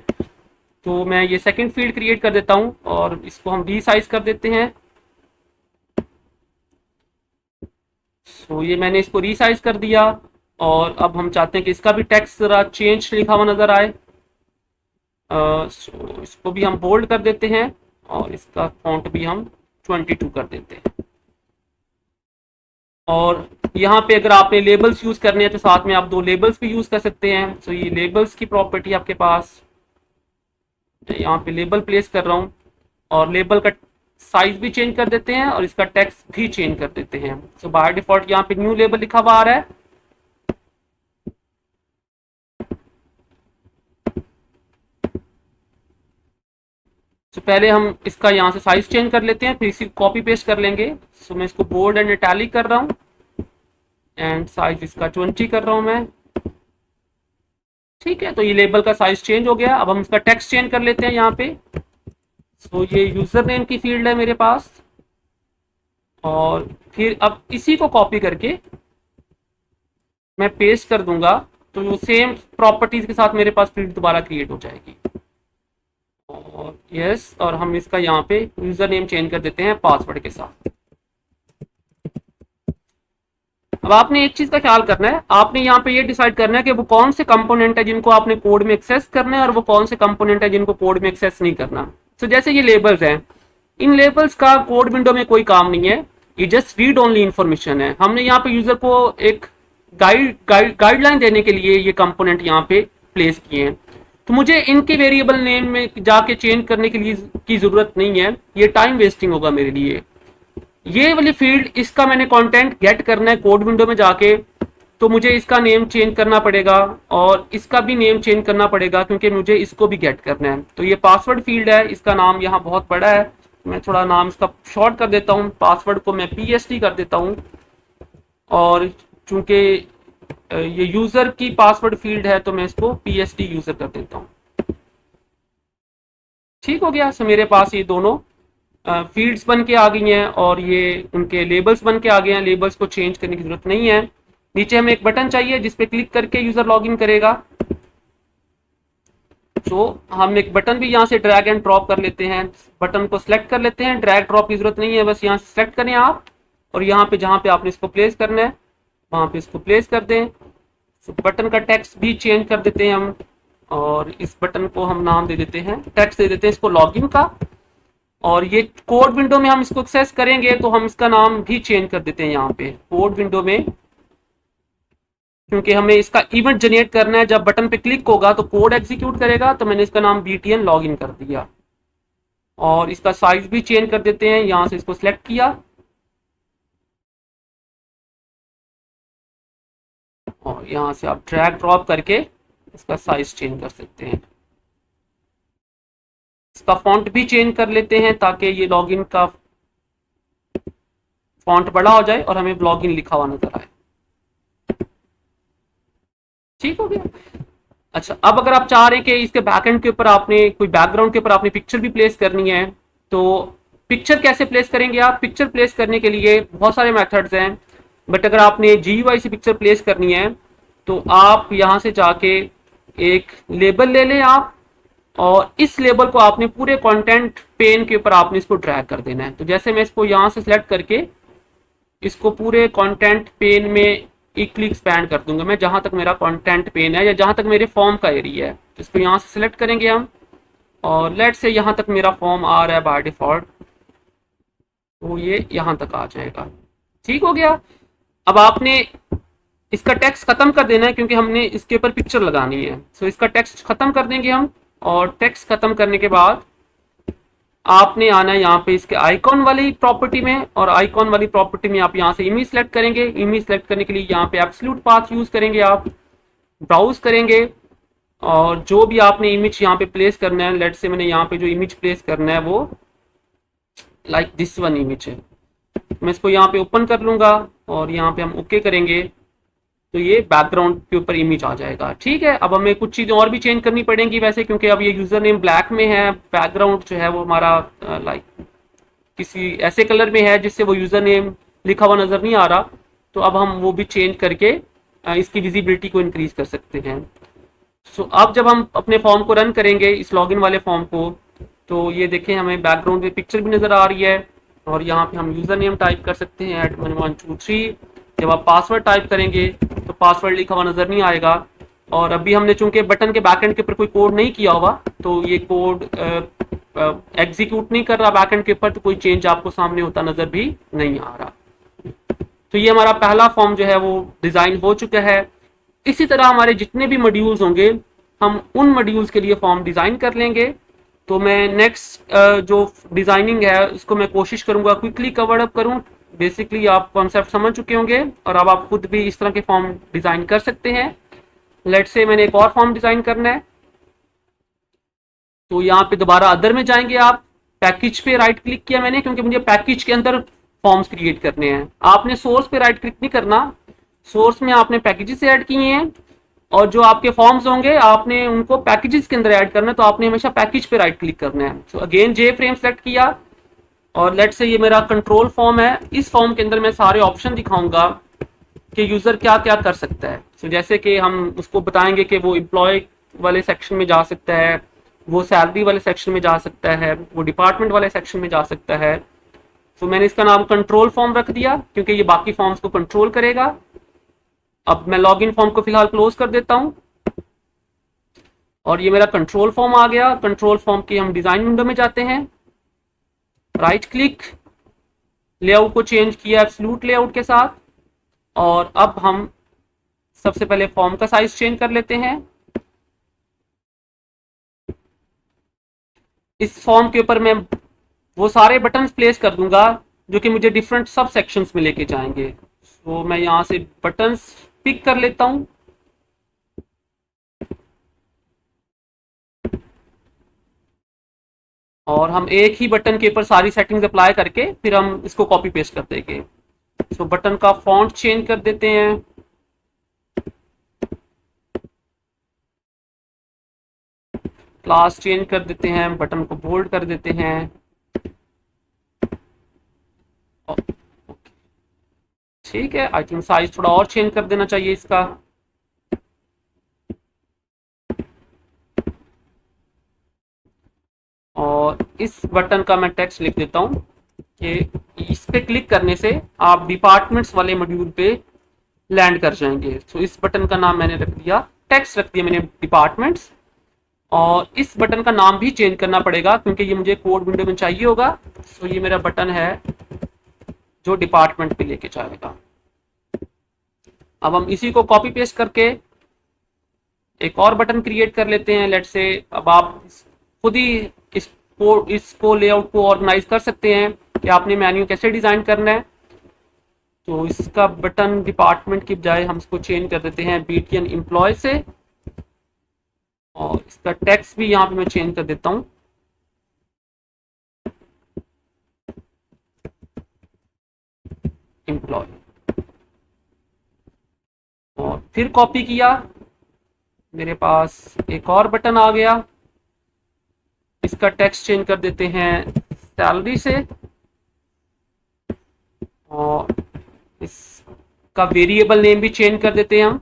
तो मैं ये सेकंड फील्ड क्रिएट कर देता हूँ और इसको हम रीसाइज कर देते हैं। सो ये मैंने इसको रीसाइज कर दिया, और अब हम चाहते हैं कि इसका भी टेक्स्ट जरा चेंज लिखा हुआ नजर आए। सो इसको भी हम बोल्ड कर देते हैं और इसका फॉन्ट भी हम 22 कर देते हैं। और यहाँ पे अगर आपने लेबल्स यूज करने हैं तो साथ में आप 2 लेबल्स भी यूज कर सकते हैं। सो ये लेबल्स की प्रॉपर्टी आपके पास, यहाँ पे लेबल प्लेस कर रहा हूँ, और लेबल का साइज भी चेंज कर देते हैं और इसका टेक्स्ट भी चेंज कर देते हैं। सो बाय डिफॉल्ट यहाँ पे न्यू लेबल लिखा हुआ आ रहा है। तो पहले हम इसका यहाँ से साइज चेंज कर लेते हैं, फिर इसी कॉपी पेस्ट कर लेंगे। सो मैं इसको बोल्ड एंड इटैलिक कर रहा हूँ, एंड साइज इसका 20 कर रहा हूँ मैं। ठीक है, तो ये लेबल का साइज चेंज हो गया। अब हम इसका टेक्स्ट चेंज कर लेते हैं यहाँ पे। सो ये यूजर नेम की फील्ड है मेरे पास, और फिर अब इसी को कॉपी करके मैं पेस्ट कर दूंगा, तो वो सेम प्रॉपर्टीज के साथ मेरे पास फील्ड दोबारा क्रिएट हो जाएगी। और यस, और हम इसका यहाँ पे यूजर नेम चेंज कर देते हैं पासवर्ड के साथ। अब आपने एक चीज का ख्याल करना है, आपने यहाँ पे ये डिसाइड करना है कि वो कौन से कंपोनेंट है जिनको आपने कोड में एक्सेस करना है, और वो कौन से कंपोनेंट है जिनको कोड में एक्सेस नहीं करना। तो जैसे ये लेबल्स हैं, इन लेबल्स का कोड विंडो में कोई काम नहीं है, ये जस्ट रीड ओनली इंफॉर्मेशन है। हमने यहाँ पे यूजर को एक गाइडलाइन देने के लिए ये कंपोनेंट यहाँ पे प्लेस किए हैं। तो मुझे इनके वेरिएबल नेम में जाके चेंज करने के लिए की जरूरत नहीं है, ये टाइम वेस्टिंग होगा मेरे लिए। ये वाली फील्ड, इसका मैंने कंटेंट गेट करना है कोड विंडो में जाके, तो मुझे इसका नेम चेंज करना पड़ेगा और इसका भी नेम चेंज करना पड़ेगा, क्योंकि मुझे इसको भी गेट करना है। तो ये पासवर्ड फील्ड है, इसका नाम यहाँ बहुत बड़ा है, मैं थोड़ा नाम इसका शॉर्ट कर देता हूँ, पासवर्ड को मैं psd कर देता हूँ। और चूंकि ये यूजर की पासवर्ड फील्ड है तो मैं इसको psd यूजर कर देता हूँ। ठीक हो गया। सो मेरे पास ये दोनों फील्ड्स बन के आ गई हैं और ये उनके लेबल्स बन के आ गए हैं। लेबल्स को चेंज करने की जरूरत नहीं है। नीचे हमें एक बटन चाहिए जिस पे क्लिक करके यूजर लॉगिन करेगा। तो हम एक बटन भी यहाँ से ड्रैग एंड ड्रॉप कर लेते हैं, बटन को सिलेक्ट कर लेते हैं। ड्रैग ड्रॉप की जरूरत नहीं है, बस यहाँ से सिलेक्ट करें आप, और यहाँ पे जहाँ पे आपने इसको प्लेस करना है वहाँ पे इसको प्लेस कर दें। तो बटन का टेक्स्ट भी चेंज कर देते हैं हम, और इस बटन को हम नाम दे देते हैं, टेक्स्ट दे देते हैं इसको लॉगिन का। और ये कोड विंडो में हम इसको एक्सेस करेंगे तो हम इसका नाम भी चेंज कर देते हैं यहाँ पे कोड विंडो में, क्योंकि हमें इसका इवेंट जनरेट करना है। जब बटन पे क्लिक होगा तो कोड एग्जीक्यूट करेगा, तो मैंने इसका नाम btn लॉगिन कर दिया। और इसका साइज भी चेंज कर देते हैं, यहाँ से इसको सिलेक्ट किया और यहाँ से आप ड्रैग ड्रॉप करके इसका साइज चेंज कर सकते हैं। इसका फॉन्ट भी चेंज कर लेते हैं ताकि ये लॉगिन का फॉन्ट बड़ा हो जाए और हमें लॉगिन लिखा हुआ नजर आए। ठीक हो गया। अच्छा, अब अगर आप चाह रहे हैं कि इसके बैकएंड के ऊपर आपने कोई बैकग्राउंड के ऊपर आपने पिक्चर भी प्लेस करनी है, तो पिक्चर कैसे प्लेस करेंगे आप? पिक्चर प्लेस करने के लिए बहुत सारे मेथड्स हैं, बट अगर आपने GUI से पिक्चर प्लेस करनी है तो आप यहाँ से जाके एक लेबल ले लें आप, और इस लेबल को आपने पूरे कंटेंट पेन के ऊपर आपने इसको ड्रैग कर देना है। तो जैसे मैं इसको यहाँ से सिलेक्ट करके इसको पूरे कंटेंट पेन में इक्वली एक्सपैंड कर दूंगा, मैं जहां तक मेरा कंटेंट पेन है या जहां तक मेरे फॉर्म का एरिया है। तो इसको यहाँ से सिलेक्ट करेंगे हम, और लेट से यहाँ तक मेरा फॉर्म आ रहा है बाय डिफॉल्ट, तो ये यहाँ तक आ जाएगा। ठीक हो गया। अब आपने इसका टेक्स्ट खत्म कर देना है क्योंकि हमने इसके ऊपर पिक्चर लगानी है। सो इसका टेक्स्ट खत्म कर देंगे हम, और टेक्स्ट खत्म करने के बाद आपने आना है यहाँ पे इसके आइकॉन वाली प्रॉपर्टी में, और आइकॉन वाली प्रॉपर्टी में आप यहाँ से इमेज सेलेक्ट करेंगे। इमेज सेलेक्ट करने के लिए यहाँ पे एब्सोल्यूट पाथ यूज करेंगे, आप ब्राउज करेंगे और जो भी आपने इमेज यहाँ पे प्लेस करना है, लेट से मैंने यहाँ पे जो इमेज प्लेस करना है वो लाइक दिस वन इमेज है, मैं इसको यहाँ पे ओपन कर लूंगा और यहाँ पे हम ओके करेंगे तो ये बैकग्राउंड के ऊपर इमेज आ जाएगा। ठीक है, अब हमें कुछ चीजें और भी चेंज करनी पड़ेंगी वैसे, क्योंकि अब ये यूजर नेम ब्लैक में है, बैकग्राउंड जो है वो हमारा लाइक किसी ऐसे कलर में है जिससे वो यूजर नेम लिखा हुआ नजर नहीं आ रहा। तो अब हम वो भी चेंज करके इसकी विजिबिलिटी को इंक्रीज कर सकते हैं। सो अब जब हम अपने फॉर्म को रन करेंगे, इस लॉगिन वाले फॉर्म को, तो ये देखें हमें बैकग्राउंड में पिक्चर भी नजर आ रही है और यहाँ पे हम यूजर नेम टाइप कर सकते हैं @123। जब आप पासवर्ड टाइप करेंगे तो पासवर्ड लिखा हुआ नजर नहीं आएगा। और अभी हमने चूंकि बटन के बैकएंड के ऊपर कोई कोड नहीं किया हुआ तो ये कोड एग्जीक्यूट नहीं कर रहा बैकएंड के ऊपर, तो कोई चेंज आपको सामने होता नजर भी नहीं आ रहा। तो ये हमारा पहला फॉर्म जो है वो डिजाइन हो चुका है। इसी तरह हमारे जितने भी मॉड्यूल्स होंगे हम उन मॉड्यूल्स के लिए फॉर्म डिजाइन कर लेंगे। तो मैं नेक्स्ट जो डिजाइनिंग है उसको मैं कोशिश करूंगा क्विकली कवर अप करूं। बेसिकली आप कॉन्सेप्ट समझ चुके होंगे और अब आप खुद भी इस तरह के फॉर्म डिजाइन कर सकते हैं। लेट्स से मैंने एक और फॉर्म डिजाइन करना है, तो यहाँ पे दोबारा अदर में जाएंगे आप, पैकेज पे राइट क्लिक किया मैंने क्योंकि मुझे पैकेज के अंदर फॉर्म्स क्रिएट करने हैं। आपने सोर्स पे राइट क्लिक नहीं करना, सोर्स में आपने पैकेजेस ऐड किए हैं और जो आपके फॉर्म्स होंगे आपने उनको पैकेजेस के अंदर ऐड करना है, तो आपने हमेशा पैकेज पे राइट क्लिक करना है। सो अगेन जे फ्रेम सेलेक्ट किया और लेट से ये मेरा कंट्रोल फॉर्म है। इस फॉर्म के अंदर मैं सारे ऑप्शन दिखाऊंगा कि यूजर क्या क्या कर सकता है। सो जैसे कि हम उसको बताएंगे कि वो एम्प्लॉय वाले सेक्शन में जा सकता है, वो सैलरी वाले सेक्शन में जा सकता है, वो डिपार्टमेंट वाले सेक्शन में जा सकता है। सो मैंने इसका नाम कंट्रोल फॉर्म रख दिया क्योंकि ये बाकी फॉर्म्स को कंट्रोल करेगा। अब मैं लॉगिन फॉर्म को फिलहाल क्लोज कर देता हूं और ये मेरा कंट्रोल फॉर्म आ गया। कंट्रोल फॉर्म की हम डिजाइन विंडो में जाते हैं, राइट क्लिक, लेआउट को चेंज किया एब्सोल्यूट लेआउट के साथ, और अब हम सबसे पहले फॉर्म का साइज चेंज कर लेते हैं। इस फॉर्म के ऊपर मैं वो सारे बटन्स प्लेस कर दूंगा जो कि मुझे डिफरेंट सब सेक्शंस में लेके जाएंगे। तो मैं यहां से बटन्स पिक कर लेता हूं और हम एक ही बटन के ऊपर सारी सेटिंग्स अप्लाई करके फिर हम इसको कॉपी पेस्ट कर देंगे। तो बटन का फॉन्ट चेंज कर देते हैं, क्लास चेंज कर देते हैं, बटन को बोल्ड कर देते हैं। ठीक है, आई थिंक साइज थोड़ा और चेंज कर देना चाहिए इसका। और इस बटन का मैं टेक्स्ट लिख देता हूं कि इस पे क्लिक करने से आप डिपार्टमेंट्स वाले मॉड्यूल पे लैंड कर जाएंगे। तो इस बटन का नाम मैंने रख दिया, टेक्स्ट रख दिया मैंने डिपार्टमेंट्स, और इस बटन का नाम भी चेंज करना पड़ेगा क्योंकि ये मुझे कोड विंडो में चाहिए होगा। तो ये मेरा बटन है जो डिपार्टमेंट पे लेके जाएगा। अब हम इसी को कॉपी पेस्ट करके एक और बटन क्रिएट कर लेते हैं। लेट से अब आप खुद ही इसको लेआउट को ऑर्गेनाइज कर सकते हैं कि आपने मेन्यू कैसे डिजाइन करना है। तो इसका बटन डिपार्टमेंट की बजाय हम इसको चेंज कर देते हैं BTN एम्प्लॉय से, और इसका टेक्स्ट भी यहाँ पे मैं चेंज कर देता हूँ एम्प्लॉय, और फिर कॉपी किया, मेरे पास एक और बटन आ गया। इसका टेक्स्ट चेंज कर देते हैं सैलरी से, और इसका वेरिएबल नेम भी चेंज कर देते हैं हम।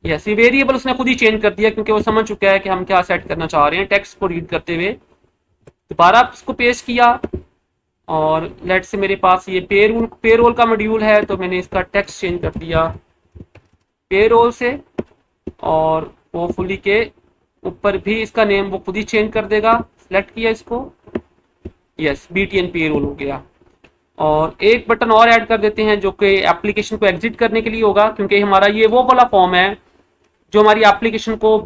यस, ये वेरिएबल उसने खुद ही चेंज कर दिया क्योंकि वो समझ चुका है कि हम क्या सेट करना चाह रहे हैं टेक्स्ट को रीड करते हुए। दोबारा इसको पेस्ट किया और लेट से मेरे पास ये पेरोल का मॉड्यूल है, तो मैंने इसका टेक्स्ट चेंज कर दिया पेरोल से, और होपफुली के ऊपर भी इसका नेम वो खुद ही चेंज कर देगा। सेलेक्ट किया इसको, यस BTN पेरोल हो गया। और एक बटन और ऐड कर देते हैं जो कि एप्लीकेशन को एग्जिट करने के लिए होगा, क्योंकि हमारा ये वो वाला फॉर्म है जो हमारी एप्लीकेशन को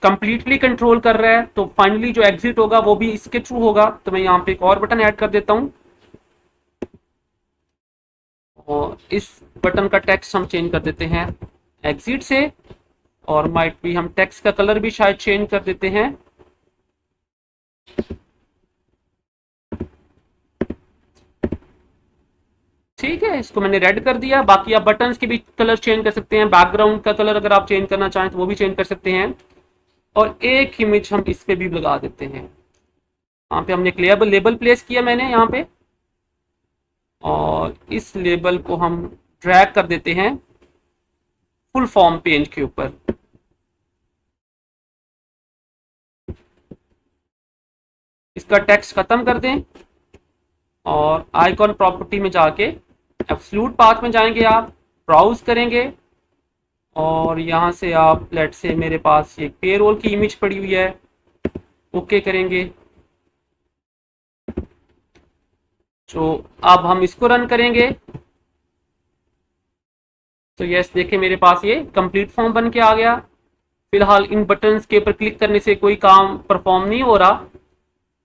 कंप्लीटली कंट्रोल कर रहा है। तो फाइनली जो एग्जिट होगा वो भी इसके थ्रू होगा। तो मैं यहाँ पे एक और बटन ऐड कर देता हूँ और इस बटन का टेक्स्ट हम चेंज कर देते हैं एग्जिट से, और माइट भी हम टेक्स्ट का कलर भी शायद चेंज कर देते हैं। ठीक है, इसको मैंने रेड कर दिया। बाकी आप बटन्स के भी कलर चेंज कर सकते हैं, बैकग्राउंड का कलर अगर आप चेंज करना चाहें तो वो भी चेंज कर सकते हैं। और एक इमेज हम इस पे भी लगा देते हैं। यहाँ पे हमने एक लेबल प्लेस किया मैंने यहाँ पे, और इस लेबल को हम ड्रैग कर देते हैं फुल फॉर्म पेज के ऊपर। इसका टेक्स्ट खत्म कर दें और आइकॉन प्रॉपर्टी में जाके एब्सोल्यूट पाथ में जाएंगे, आप ब्राउज करेंगे और यहाँ से आप लेट से मेरे पास एक पेरोल की इमेज पड़ी हुई है, ओके करेंगे। तो अब हम इसको रन करेंगे तो यस देखिए मेरे पास ये कंप्लीट फॉर्म बन के आ गया। फिलहाल इन बटन्स के ऊपर क्लिक करने से कोई काम परफॉर्म नहीं हो रहा,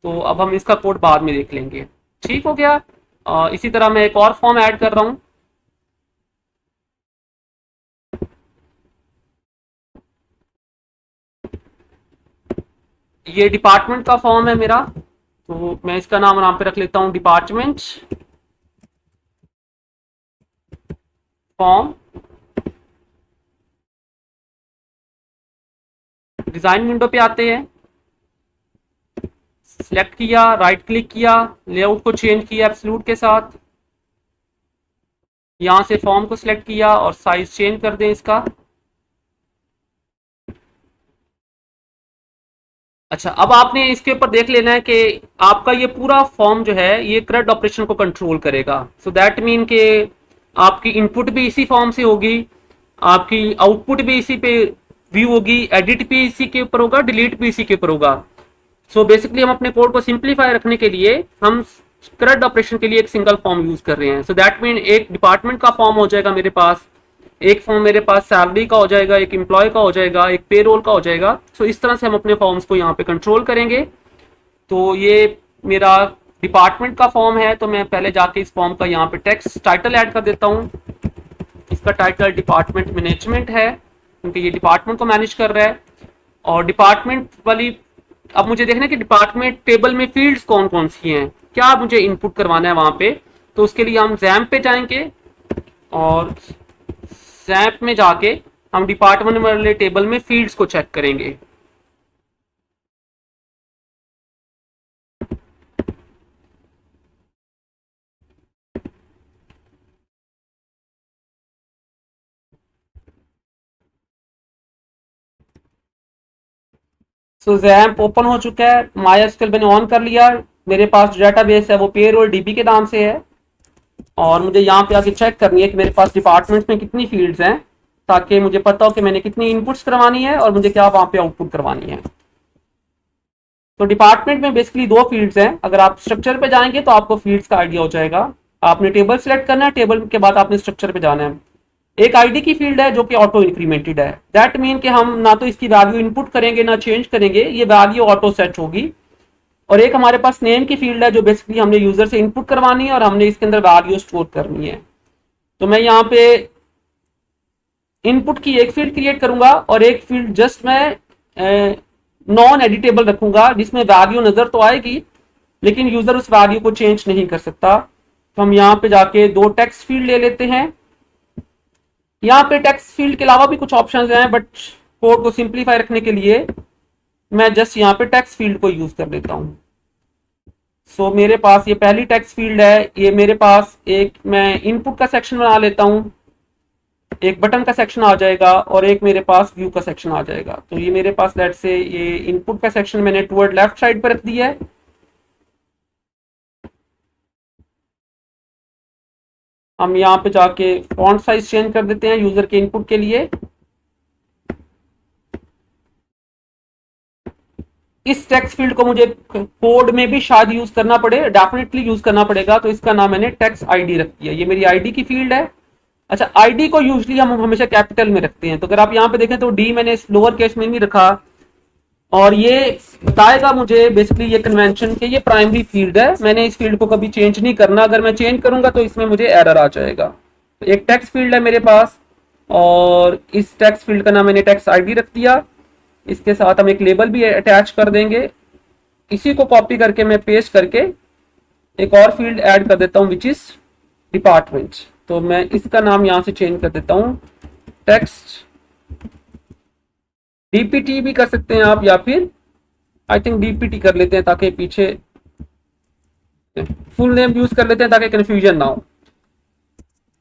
तो अब हम इसका कोड बाद में देख लेंगे। ठीक हो गया। इसी तरह मैं एक और फॉर्म ऐड कर रहा हूँ। ये डिपार्टमेंट का फॉर्म है मेरा, तो मैं इसका नाम यहाँ पे रख लेता हूँ डिपार्टमेंट फॉर्म। डिजाइन विंडो पे आते हैं, सिलेक्ट किया, राइट क्लिक किया, लेआउट को चेंज किया एब्सोल्यूट के साथ, यहां से फॉर्म को सिलेक्ट किया और साइज चेंज कर दें इसका। अच्छा, अब आपने इसके ऊपर देख लेना है कि आपका ये पूरा फॉर्म जो है ये CRUD ऑपरेशन को कंट्रोल करेगा। सो दैट मीन कि आपकी इनपुट भी इसी फॉर्म से होगी, आपकी आउटपुट भी इसी पे व्यू होगी, एडिट भी इसी के ऊपर होगा, डिलीट भी इसी के ऊपर होगा। सो बेसिकली हम अपने कोड को सिंप्लीफाई रखने के लिए हम CRUD ऑपरेशन के लिए एक सिंगल फॉर्म यूज कर रहे हैं। सो दैट मीन एक डिपार्टमेंट का फॉर्म हो जाएगा मेरे पास, एक फॉर्म मेरे पास सैलरी का हो जाएगा, एक एम्प्लॉय का हो जाएगा, एक पेरोल का हो जाएगा। सो इस तरह से हम अपने फॉर्म्स को यहाँ पे कंट्रोल करेंगे। तो ये मेरा डिपार्टमेंट का फॉर्म है, तो मैं पहले जाके इस फॉर्म का यहाँ पे टेक्स्ट टाइटल ऐड कर देता हूँ। इसका टाइटल डिपार्टमेंट मैनेजमेंट है, क्योंकि ये डिपार्टमेंट को मैनेज कर रहा है। और डिपार्टमेंट वाली अब मुझे देखना है कि डिपार्टमेंट टेबल में फील्ड्स कौन कौन सी हैं, क्या मुझे इनपुट करवाना है वहां पे। तो उसके लिए हम जैम्प पे जाएंगे और जैम्प में जाके हम डिपार्टमेंट वाले टेबल में फील्ड्स को चेक करेंगे। सो जैम्प ओपन हो चुका है, MySQL मैंने ऑन कर लिया। मेरे पास जो डेटाबेस है वो पेरोल डीबी के नाम से है, और मुझे यहाँ पे आके चेक करनी है कि मेरे पास डिपार्टमेंट में कितनी फील्ड्स हैं, ताकि मुझे पता हो कि मैंने कितनी इनपुट्स करवानी है और मुझे क्या वहां पे आउटपुट करवानी है। तो डिपार्टमेंट में बेसिकली दो फील्ड्स हैं। अगर आप स्ट्रक्चर पे जाएंगे तो आपको फील्ड्स का आइडिया हो जाएगा। आपने टेबल सेलेक्ट करना है, टेबल के बाद आपने स्ट्रक्चर पे जाना है। एक आईडी की फील्ड है जो कि ऑटो इंक्रीमेंटेड है। दैट मीन कि हम ना तो इसकी वैल्यू इनपुट करेंगे ना चेंज करेंगे, ये वैल्यू ऑटो सेट होगी। और एक हमारे पास नेम की फील्ड है जो बेसिकली हमने यूजर से इनपुट करवानी है और हमने इसके अंदर वैल्यू स्टोर करनी है। तो मैं यहाँ पे इनपुट की एक फील्ड क्रिएट करूंगा और एक फील्ड जस्ट मैं नॉन एडिटेबल रखूंगा, जिसमें वैल्यू नजर तो आएगी लेकिन यूजर उस वैल्यू को चेंज नहीं कर सकता। तो हम यहाँ पे जाके दो टेक्स्ट फील्ड ले लेते हैं। यहाँ पे टेक्स्ट फील्ड के अलावा भी कुछ ऑप्शंस हैं, बट कोड को सिंप्लीफाई रखने के लिए मैं जस्ट यहाँ पे टेक्स्ट फील्ड को यूज कर देता हूँ। सो मेरे पास ये पहली टेक्स्ट फील्ड है, ये मेरे पास एक मैं इनपुट का सेक्शन बना लेता हूँ, एक बटन का सेक्शन आ जाएगा और एक मेरे पास व्यू का सेक्शन आ जाएगा। तो ये मेरे पास लेट से ये इनपुट का सेक्शन मैंने टुवर्ड लेफ्ट साइड पर रख दिया है। हम यहाँ पे जाके फॉन्ट साइज चेंज कर देते हैं यूजर के इनपुट के लिए। इस टेक्स्ट फील्ड को मुझे कोड में भी शायद यूज करना पड़े, डेफिनेटली यूज करना पड़ेगा, तो इसका नाम मैंने टेक्स्ट आईडी रख दिया। ये मेरी आईडी की फील्ड है। अच्छा, आईडी को यूजली हम हमेशा कैपिटल में रखते हैं, तो अगर आप यहाँ पे देखें तो डी मैंने लोअर केस में नहीं रखा, और ये बताएगा मुझे बेसिकली ये कन्वेंशन के ये प्राइमरी फील्ड है, मैंने इस फील्ड को कभी चेंज नहीं करना, अगर मैं चेंज करूंगा तो इसमें मुझे एरर आ जाएगा। तो एक टेक्स्ट फील्ड है मेरे पास, और इस टेक्स्ट फील्ड का नाम मैंने टेक्स्ट आईडी रख दिया। इसके साथ हम एक लेबल भी अटैच कर देंगे। इसी को कॉपी करके मैं पेस्ट करके एक और फील्ड ऐड कर देता हूं विच इज डिपार्टमेंट। तो मैं इसका नाम यहां से चेंज कर देता हूं टेक्स्ट डीपीटी भी कर सकते हैं आप, या फिर आई थिंक डीपीटी कर लेते हैं ताकि पीछे फुल नेम यूज कर लेते हैं ताकि कंफ्यूजन ना हो।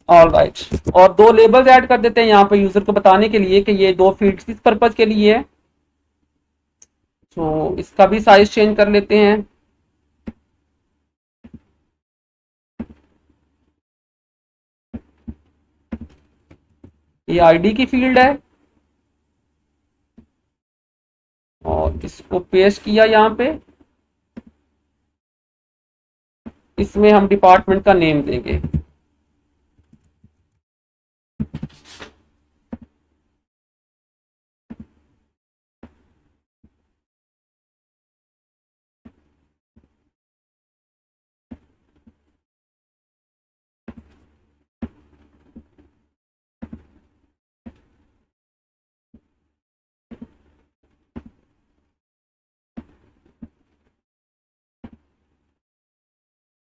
ऑल राइट, और दो लेबल्स ऐड कर देते हैं यहाँ पे यूजर को बताने के लिए कि ये दो फील्ड्स किस पर्पज के लिए है। तो इसका भी साइज चेंज कर लेते हैं। ये आईडी की फील्ड है, और इसको पेस्ट किया यहाँ पे। इसमें हम डिपार्टमेंट का नेम देंगे।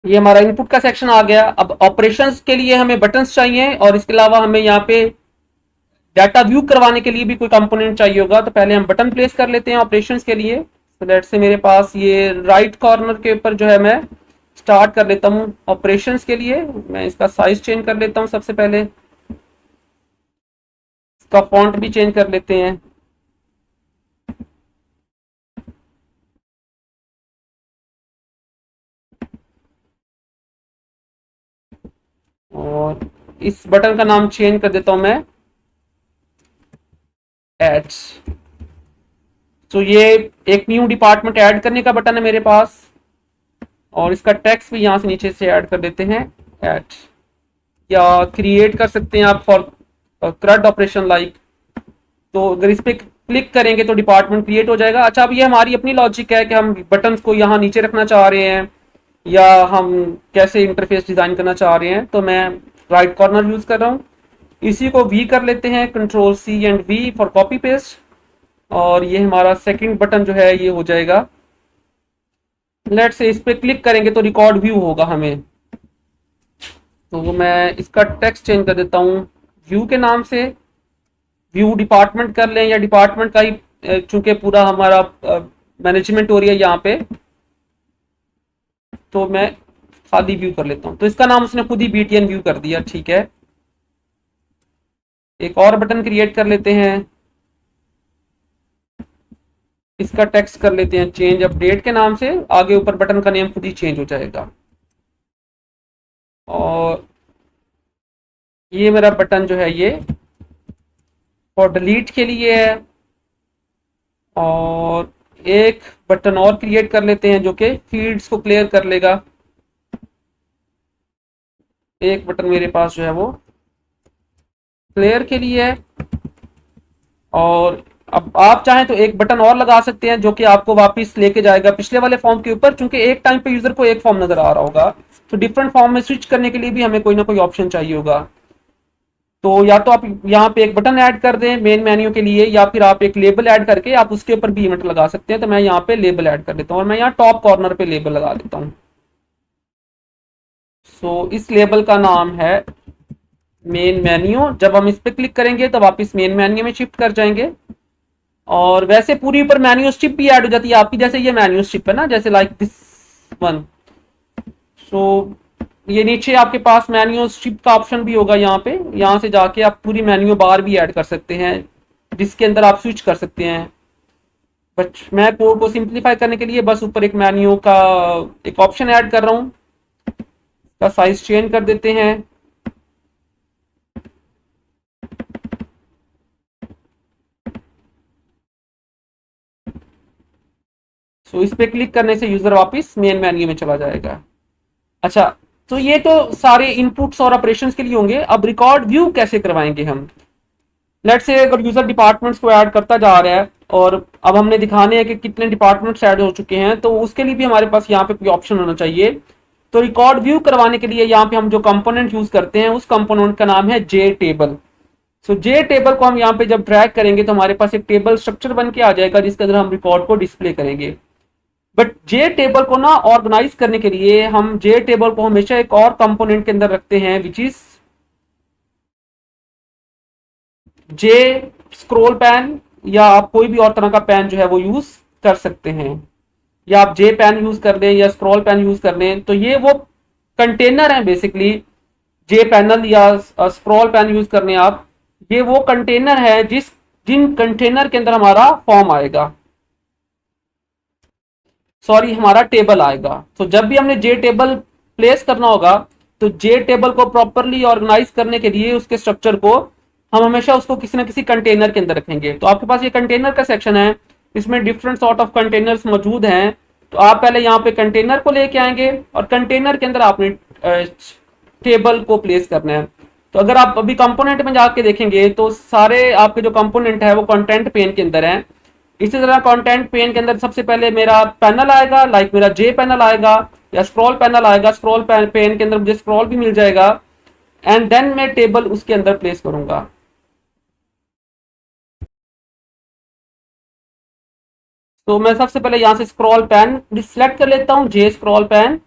ये हमारा इनपुट का सेक्शन आ गया। अब ऑपरेशंस के लिए हमें बटन्स चाहिए, और इसके अलावा हमें यहाँ पे डाटा व्यू करवाने के लिए भी कोई कंपोनेंट चाहिए होगा। तो पहले हम बटन प्लेस कर लेते हैं ऑपरेशंस के लिए। तो लेट्स से मेरे पास ये राइट कॉर्नर के ऊपर जो है मैं स्टार्ट कर लेता हूँ ऑपरेशंस के लिए। मैं इसका साइज चेंज कर लेता हूँ सबसे पहले, इसका फॉन्ट भी चेंज कर लेते हैं। और इस बटन का नाम चेंज कर देता हूं मैं एड्स। तो ये एक न्यू डिपार्टमेंट ऐड करने का बटन है मेरे पास, और इसका टेक्स्ट भी यहां से नीचे से ऐड कर देते हैं ऐड, या क्रिएट कर सकते हैं आप फॉर क्रड ऑपरेशन लाइक। तो अगर इस पे क्लिक करेंगे तो डिपार्टमेंट क्रिएट हो जाएगा। अच्छा, अब ये हमारी अपनी लॉजिक है कि हम बटन्स को यहाँ नीचे रखना चाह रहे हैं, या हम कैसे इंटरफेस डिजाइन करना चाह रहे हैं। तो मैं राइट कॉर्नर यूज कर रहा हूँ। इसी को वी कर लेते हैं, control C and V for copy paste, और ये हमारा सेकंड बटन जो है ये हो जाएगा। लेट्स से इस पे क्लिक करेंगे तो रिकॉर्ड व्यू होगा हमें। तो मैं इसका टेक्स्ट चेंज कर देता हूँ व्यू के नाम से, व्यू डिपार्टमेंट कर लें, या डिपार्टमेंट का ही चूंकि पूरा हमारा मैनेजमेंट हो रही है यहाँ पे, तो मैं खाली व्यू कर लेता हूँ। तो इसका नाम उसने खुद ही बीटीएन व्यू कर दिया, ठीक है। एक और बटन क्रिएट कर लेते हैं, इसका टेक्स्ट कर लेते हैं चेंज अपडेट के नाम से, आगे ऊपर बटन का नेम खुद ही चेंज हो जाएगा। और ये मेरा बटन जो है ये और डिलीट के लिए है। और एक बटन और क्रिएट कर लेते हैं जो कि फील्ड्स को क्लियर कर लेगा। एक बटन मेरे पास जो है वो क्लियर के लिए है। और अब आप चाहें तो एक बटन और लगा सकते हैं जो कि आपको वापस लेके जाएगा पिछले वाले फॉर्म के ऊपर, क्योंकि एक टाइम पे यूजर को एक फॉर्म नजर आ रहा होगा, तो डिफरेंट फॉर्म में स्विच करने के लिए भी हमें कोई ना कोई ऑप्शन चाहिए होगा। तो या तो आप यहाँ पे एक बटन ऐड कर दें मेन मेन्यू के लिए, या फिर आप एक लेबल ऐड करके आप उसके ऊपर भी इवेंट लगा सकते हैं। तो मैं यहाँ पे लेबल ऐड कर देता हूँ, और मैं यहाँ टॉप कॉर्नर पे लेबल लगा देता हूँ। सो इस लेबल का नाम है मेन मेन्यू। जब हम इस पे क्लिक करेंगे तो वापस मेन मेन्यू में शिफ्ट कर जाएंगे। और वैसे पूरी ऊपर मेन्यू स्ट्रिप भी ऐड हो जाती है आपकी, जैसे ये मेन्यू स्ट्रिप है ना, जैसे लाइक दिस वन। सो ये नीचे आपके पास मेन्यू स्ट्रिप का ऑप्शन भी होगा यहाँ पे, यहाँ से जाके आप पूरी मेन्यू बार भी ऐड कर सकते हैं जिसके अंदर आप स्विच कर सकते हैं। बट मैं कोड को सिंप्लीफाई करने के लिए बस ऊपर एक मेन्यू का एक ऑप्शन ऐड कर रहा हूँ, का साइज चेंज कर देते हैं। सो इस पे क्लिक करने से यूजर वापस मेन मेन्यू में चला जाएगा। अच्छा, तो ये तो सारे इनपुट्स और ऑपरेशंस के लिए होंगे। अब रिकॉर्ड व्यू कैसे करवाएंगे हम? लेट्स से अगर यूजर डिपार्टमेंट्स को ऐड करता जा रहा है और अब हमने दिखाने हैं कि कितने डिपार्टमेंट्स ऐड हो चुके हैं, तो उसके लिए भी हमारे पास यहाँ पे कोई ऑप्शन होना चाहिए। तो रिकॉर्ड व्यू करवाने के लिए यहाँ पे हम जो कंपोनेंट यूज करते हैं उस कंपोनेंट का नाम है जे टेबल। सो जे टेबल को हम यहाँ पे जब ड्रैग करेंगे तो हमारे पास एक टेबल स्ट्रक्चर बन के आ जाएगा जिसके अंदर हम रिकॉर्ड को डिस्प्ले करेंगे। बट जे टेबल को ना ऑर्गेनाइज करने के लिए हम जे टेबल को हमेशा एक और कंपोनेंट के अंदर रखते हैं which is J scroll pan, या आप कोई भी और तरह का पैन जो है वो यूज कर सकते हैं, या आप जे पैन यूज कर लें या स्क्रॉल पैन यूज कर लें। तो ये वो कंटेनर है बेसिकली, जे पैनल या स्क्रॉल पैन यूज करने आप, ये वो कंटेनर है जिन कंटेनर के अंदर हमारा फॉर्म आएगा, सॉरी हमारा टेबल आएगा। तो जब भी हमने जे टेबल प्लेस करना होगा तो जे टेबल को प्रॉपरली ऑर्गेनाइज करने के लिए उसके स्ट्रक्चर को हम हमेशा उसको किसी ना किसी कंटेनर के अंदर रखेंगे। तो आपके पास ये कंटेनर का सेक्शन है, इसमें डिफरेंट सॉर्ट ऑफ कंटेनर्स मौजूद हैं। तो आप पहले यहाँ पे कंटेनर को लेके आएंगे और कंटेनर के अंदर आपने टेबल को प्लेस करना है। तो अगर आप अभी कंपोनेंट में जाके देखेंगे तो सारे आपके जो कंपोनेंट है वो कंटेंट पेन के अंदर है। इसी तरह कंटेंट पेन के अंदर सबसे पहले मेरा पैनल आएगा, लाइक मेरा जे पैनल आएगा या स्क्रॉल पैनल आएगा। स्क्रॉल पेन के अंदर मुझे स्क्रॉल भी मिल जाएगा एंड देन मैं टेबल उसके अंदर प्लेस करूंगा। तो मैं सबसे पहले यहाँ से स्क्रॉल पैन सिलेक्ट कर लेता हूँ, जे स्क्रॉल पैन,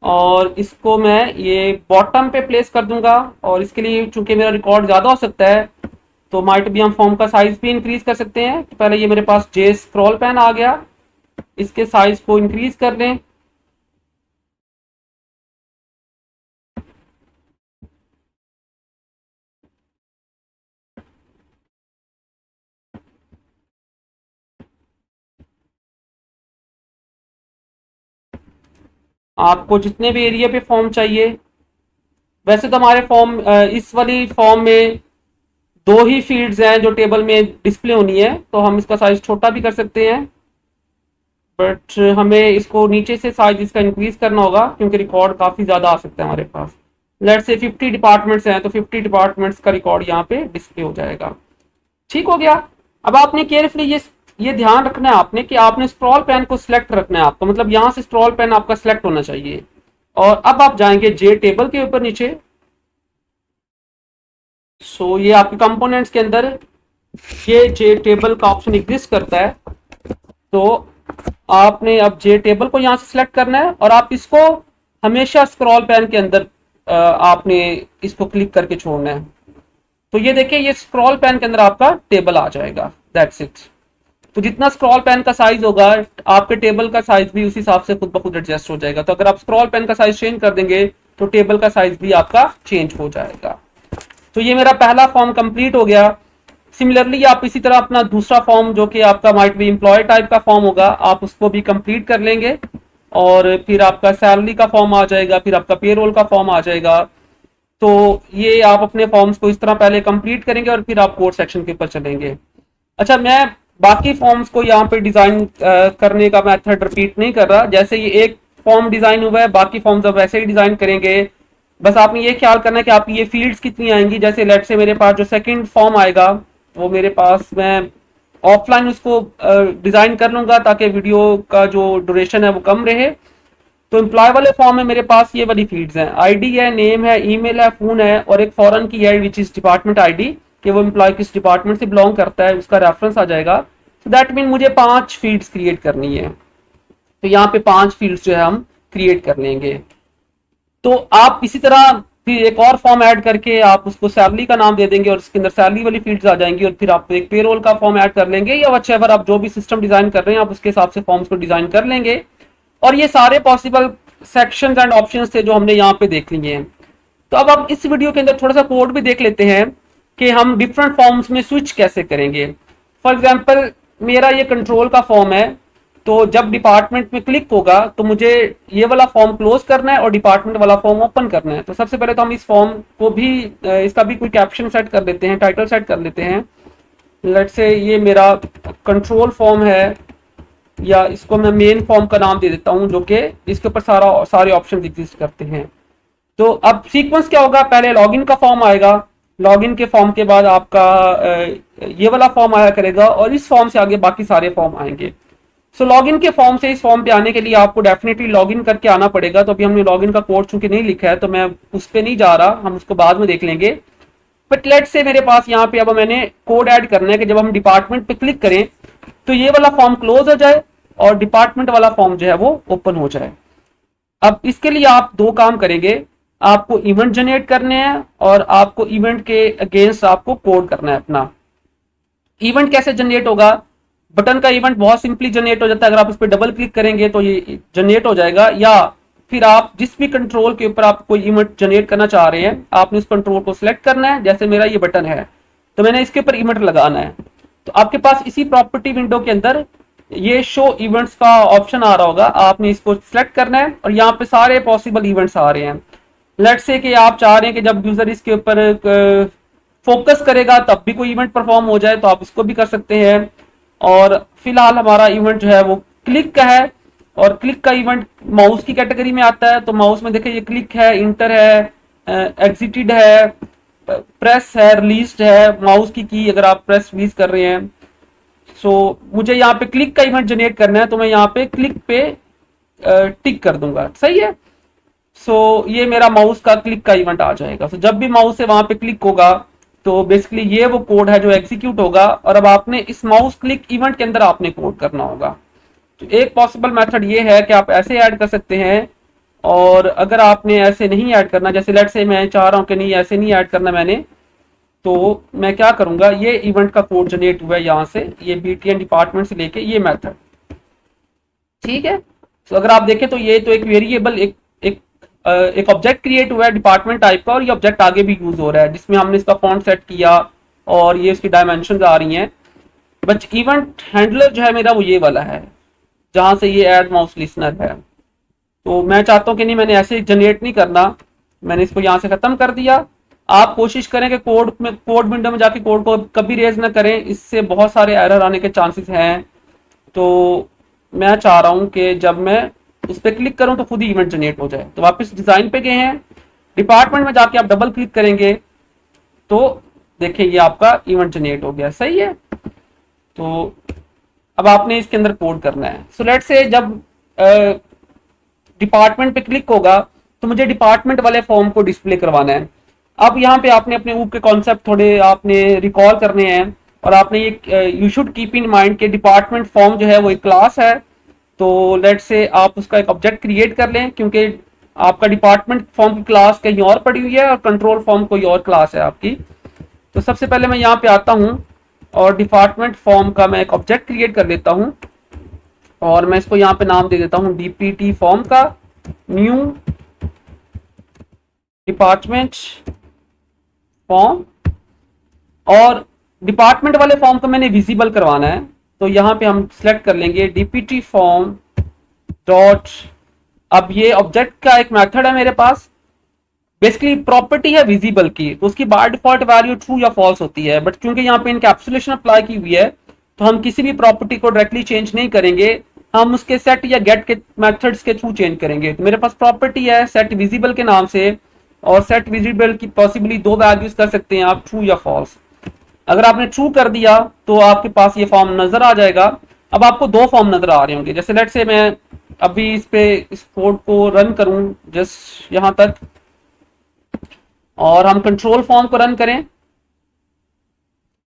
और इसको मैं ये बॉटम पे प्लेस कर दूंगा। और इसके लिए चूंकि मेरा रिकॉर्ड ज़्यादा हो सकता है तो माइट भी हम फॉर्म का साइज भी इंक्रीज कर सकते हैं। तो पहले ये मेरे पास जे स्क्रॉल पैन आ गया, इसके साइज को इंक्रीज कर लें। आपको जितने भी एरिया पे फॉर्म चाहिए, वैसे तो हमारे फॉर्म इस वाली फॉर्म में दो ही फील्ड्स हैं जो टेबल में डिस्प्ले होनी है, तो हम इसका साइज छोटा भी कर सकते हैं। बट हमें इसको नीचे से साइज इसका इंक्रीज करना होगा क्योंकि रिकॉर्ड काफ़ी ज़्यादा आ सकता है हमारे पास। लेट्स से 50 डिपार्टमेंट्स हैं तो 50 डिपार्टमेंट्स का रिकॉर्ड यहाँ पे डिस्प्ले हो जाएगा। ठीक हो गया। अब आपने केयरफुली ये ध्यान रखना है आपने कि आपने स्क्रॉल पेन को सिलेक्ट रखना है आपको, मतलब यहाँ से स्क्रॉल पेन आपका सिलेक्ट होना चाहिए। और अब आप जाएंगे जे टेबल के ऊपर नीचे। सो ये आपके कंपोनेंट्स के अंदर ये जे टेबल का ऑप्शन एग्जिस्ट करता है। तो आपने अब जे टेबल को यहाँ से सिलेक्ट करना है और आप इसको हमेशा स्क्रॉल पैन के अंदर आपने इसको क्लिक करके छोड़ना है। तो ये देखिए ये स्क्रॉल पैन के अंदर आपका टेबल आ जाएगा, दैट्स इट। तो जितना स्क्रॉल पैन का साइज होगा आपके टेबल का साइज भी उसी हिसाब से खुद ब खुद एडजस्ट हो जाएगा। तो अगर आप स्क्रॉल पैन का साइज चेंज कर देंगे तो टेबल का साइज भी आपका चेंज हो जाएगा। तो ये मेरा पहला फॉर्म कंप्लीट हो गया। सिमिलरली आप इसी तरह अपना दूसरा फॉर्म जो कि आपका माइट बी एम्प्लॉय टाइप का फॉर्म होगा, आप उसको भी कंप्लीट कर लेंगे और फिर आपका सैलरी का फॉर्म आ जाएगा, फिर आपका पेरोल का फॉर्म आ जाएगा। तो ये आप अपने फॉर्म्स को इस तरह पहले कंप्लीट करेंगे और फिर आप कोड सेक्शन के ऊपर चलेंगे। अच्छा, मैं बाकी फॉर्म्स को यहाँ पे डिजाइन करने का मेथड रिपीट नहीं कर रहा। जैसे ये एक फॉर्म डिजाइन हुआ है, बाकी फॉर्म्स अब वैसे ही डिजाइन करेंगे। बस आपने ये ख्याल करना है कि आपकी ये फील्ड्स कितनी आएंगी। जैसे लेट से मेरे पास जो सेकंड फॉर्म आएगा वो मेरे पास, मैं ऑफलाइन उसको डिजाइन कर लूंगा ताकि वीडियो का जो ड्यूरेशन है वो कम रहे। तो एम्प्लॉय वाले फॉर्म में मेरे पास ये वाली फील्ड्स हैं, आईडी है, नेम है, ईमेल है, फोन है और एक फॉरेन की है विच इज डिपार्टमेंट आईडी, कि वो एम्प्लॉय किस डिपार्टमेंट से बिलोंग करता है उसका रेफरेंस आ जाएगा। तो दैट मीन मुझे 5 फील्ड्स क्रिएट करनी है। तो यहाँ पे 5 फील्ड्स जो है हम क्रिएट कर लेंगे। तो आप इसी तरह फिर एक और फॉर्म ऐड करके आप उसको सैलरी का नाम दे देंगे और उसके अंदर सैलरी वाली फील्ड्स आ जाएंगी। और फिर आप एक पेरोल का फॉर्म ऐड कर लेंगे या व्हाटएवर आप जो भी सिस्टम डिजाइन कर रहे हैं आप उसके हिसाब से फॉर्म्स को डिजाइन कर लेंगे। और ये सारे पॉसिबल सेक्शंस एंड ऑप्शंस थे जो हमने यहाँ पे देख लिए हैं। तो अब आप इस वीडियो के अंदर थोड़ा सा कोड भी देख लेते हैं कि हम डिफरेंट फॉर्म्स में स्विच कैसे करेंगे। फॉर एग्जांपल मेरा ये कंट्रोल का फॉर्म है, तो जब डिपार्टमेंट में क्लिक होगा तो मुझे ये वाला फॉर्म क्लोज करना है और डिपार्टमेंट वाला फॉर्म ओपन करना है। तो सबसे पहले तो हम इस फॉर्म को भी इसका भी कोई कैप्शन सेट कर लेते हैं, टाइटल सेट कर लेते हैं। लेट्स से ये मेरा कंट्रोल फॉर्म है या इसको मैं मेन फॉर्म का नाम दे देता हूं, जो कि इसके ऊपर सारे ऑप्शन एग्जिस्ट करते हैं। तो अब सीक्वेंस क्या होगा, पहले लॉगिन का फॉर्म आएगा, लॉगिन के फॉर्म के बाद आपका ये वाला फॉर्म आया करेगा, और इस फॉर्म से आगे बाकी सारे फॉर्म आएंगे। सो लॉगिन के फॉर्म से इस फॉर्म पे आने के लिए आपको डेफिनेटली लॉगिन करके आना पड़ेगा। तो अभी हमने लॉगिन का कोड चूंकि नहीं लिखा है तो मैं उस पर नहीं जा रहा, हम उसको बाद में देख लेंगे। बट लेट से मेरे पास यहाँ पे अब मैंने कोड ऐड करना है कि जब हम डिपार्टमेंट पे क्लिक करें तो ये वाला फॉर्म क्लोज हो जाए और डिपार्टमेंट वाला फॉर्म जो है वो ओपन हो जाए। अब इसके लिए आप दो काम करेंगे, आपको इवेंट जनरेट करने हैं और आपको इवेंट के अगेंस्ट आपको कोड करना है अपना। इवेंट कैसे जनरेट होगा, बटन का इवेंट बहुत सिंपली जनरेट हो जाता है, अगर आप उस पर डबल क्लिक करेंगे तो ये जनरेट हो जाएगा, या फिर आप जिस भी कंट्रोल के ऊपर आप कोई इवेंट जनरेट करना चाह रहे हैं आपने उस कंट्रोल को सिलेक्ट करना है। जैसे मेरा ये बटन है तो मैंने इसके ऊपर इवेंट लगाना है, तो आपके पास इसी प्रॉपर्टी विंडो के अंदर ये शो इवेंट्स का ऑप्शन आ रहा होगा, आपने इसको सिलेक्ट करना है और यहाँ पे सारे पॉसिबल इवेंट्स आ रहे हैं। लेट्स से कि आप चाह रहे हैं कि जब यूजर इसके ऊपर फोकस करेगा तब भी कोई इवेंट परफॉर्म हो जाए, तो आप उसको भी कर सकते हैं। और फिलहाल हमारा इवेंट जो है वो क्लिक का है, और क्लिक का इवेंट माउस की कैटेगरी में आता है। तो माउस में देखिए ये क्लिक है, इंटर है, एग्जिटेड है, प्रेस है, रिलीज है, माउस की अगर आप प्रेस रिलीज कर रहे हैं। सो मुझे यहाँ पे क्लिक का इवेंट जनरेट करना है, तो मैं यहाँ पे क्लिक पे टिक कर दूंगा, सही है। सो ये मेरा माउस का क्लिक का इवेंट आ जाएगा। सो जब भी माउस से वहां पे क्लिक होगा तो बेसिकली ये वो कोड है जो एग्जीक्यूट होगा, और अब आपने इस माउस क्लिक इवेंट के अंदर आपने कोड करना होगा। तो एक पॉसिबल मेथड ये है कि आप ऐसे ऐड कर सकते हैं, और अगर आपने ऐसे नहीं ऐड करना, जैसे लेट से मैं चाह रहा हूं कि नहीं ऐसे नहीं ऐड करना मैंने, तो मैं क्या करूंगा, ये इवेंट का कोड जनरेट हुआ है यहाँ से, ये BTN डिपार्टमेंट से लेके ये मेथड, ठीक है। तो अगर आप देखें तो ये तो एक वेरिएबल एक ऑब्जेक्ट क्रिएट हुआ है डिपार्टमेंट टाइप का, और ये ऑब्जेक्ट आगे भी यूज हो रहा है जिसमें हमने इसका फॉन्ट सेट किया और ये इसकी डायमेंशन आ रही हैं। बट इवेंट हैंडलर जो है मेरा वो ये वाला है जहां से ये ऐड माउस लिसनर है। तो मैं चाहता हूं कि नहीं, मैंने ऐसे जनरेट नहीं करना, मैंने इसको यहां से खत्म कर दिया। आप कोशिश करें कि कोड विंडो में जाके कोड को कभी रेज ना करें, इससे बहुत सारे एरर आने के चांसेस हैं। तो मैं चाह रहा हूं कि जब मैं उस पर क्लिक करूं तो खुद ही इवेंट जनरेट हो जाए। तो वापस डिजाइन पे गए हैं, डिपार्टमेंट में जाके आप डबल क्लिक करेंगे तो देखिए ये आपका इवेंट जनरेट हो गया, सही है। तो अब आपने इसके अंदर कोड करना है। सो लेट्स से जब डिपार्टमेंट पे क्लिक होगा तो मुझे डिपार्टमेंट वाले फॉर्म को डिस्प्ले करवाना है। अब यहाँ पे आपने अपने ऊपर के कॉन्सेप्ट थोड़े आपने रिकॉल करने हैं, और आपने ये you should keep in mind के डिपार्टमेंट फॉर्म जो है वो एक क्लास है। तो लेट से आप उसका एक ऑब्जेक्ट क्रिएट कर लें, क्योंकि आपका डिपार्टमेंट फॉर्म की क्लास कहीं और पड़ी हुई है और कंट्रोल फॉर्म कोई और क्लास है आपकी। तो सबसे पहले मैं यहाँ पे आता हूँ और डिपार्टमेंट फॉर्म का मैं एक ऑब्जेक्ट क्रिएट कर लेता हूँ, और मैं इसको यहाँ पे नाम दे देता हूँ DPT फॉर्म का, न्यू डिपार्टमेंट फॉर्म। और डिपार्टमेंट वाले फॉर्म को मैंने विजिबल करवाना है, तो यहाँ पे हम सिलेक्ट कर लेंगे DPT फॉर्म डॉट, अब ये ऑब्जेक्ट का एक मेथड है मेरे पास, बेसिकली प्रॉपर्टी है विजिबल की, तो उसकी बाय डिफॉल्ट वैल्यू ट्रू या फॉल्स होती है। बट क्योंकि यहाँ पे इनकैप्सुलेशन अप्लाई की हुई है तो हम किसी भी प्रॉपर्टी को डायरेक्टली चेंज नहीं करेंगे, हम उसके सेट या गेट के मेथड्स के थ्रू चेंज करेंगे। तो मेरे पास प्रॉपर्टी है सेट विजिबल के नाम से, और सेट विजिबल की पॉसिबली दो वैल्यूज कर सकते हैं आप, ट्रू या फॉल्स। अगर आपने ट्रू कर दिया तो आपके पास ये फॉर्म नजर आ जाएगा। अब आपको दो फॉर्म नजर आ रहे होंगे, जैसे लेट से मैं अभी इस कोड को रन करूं जस्ट यहां तक, और हम कंट्रोल फॉर्म को रन करें,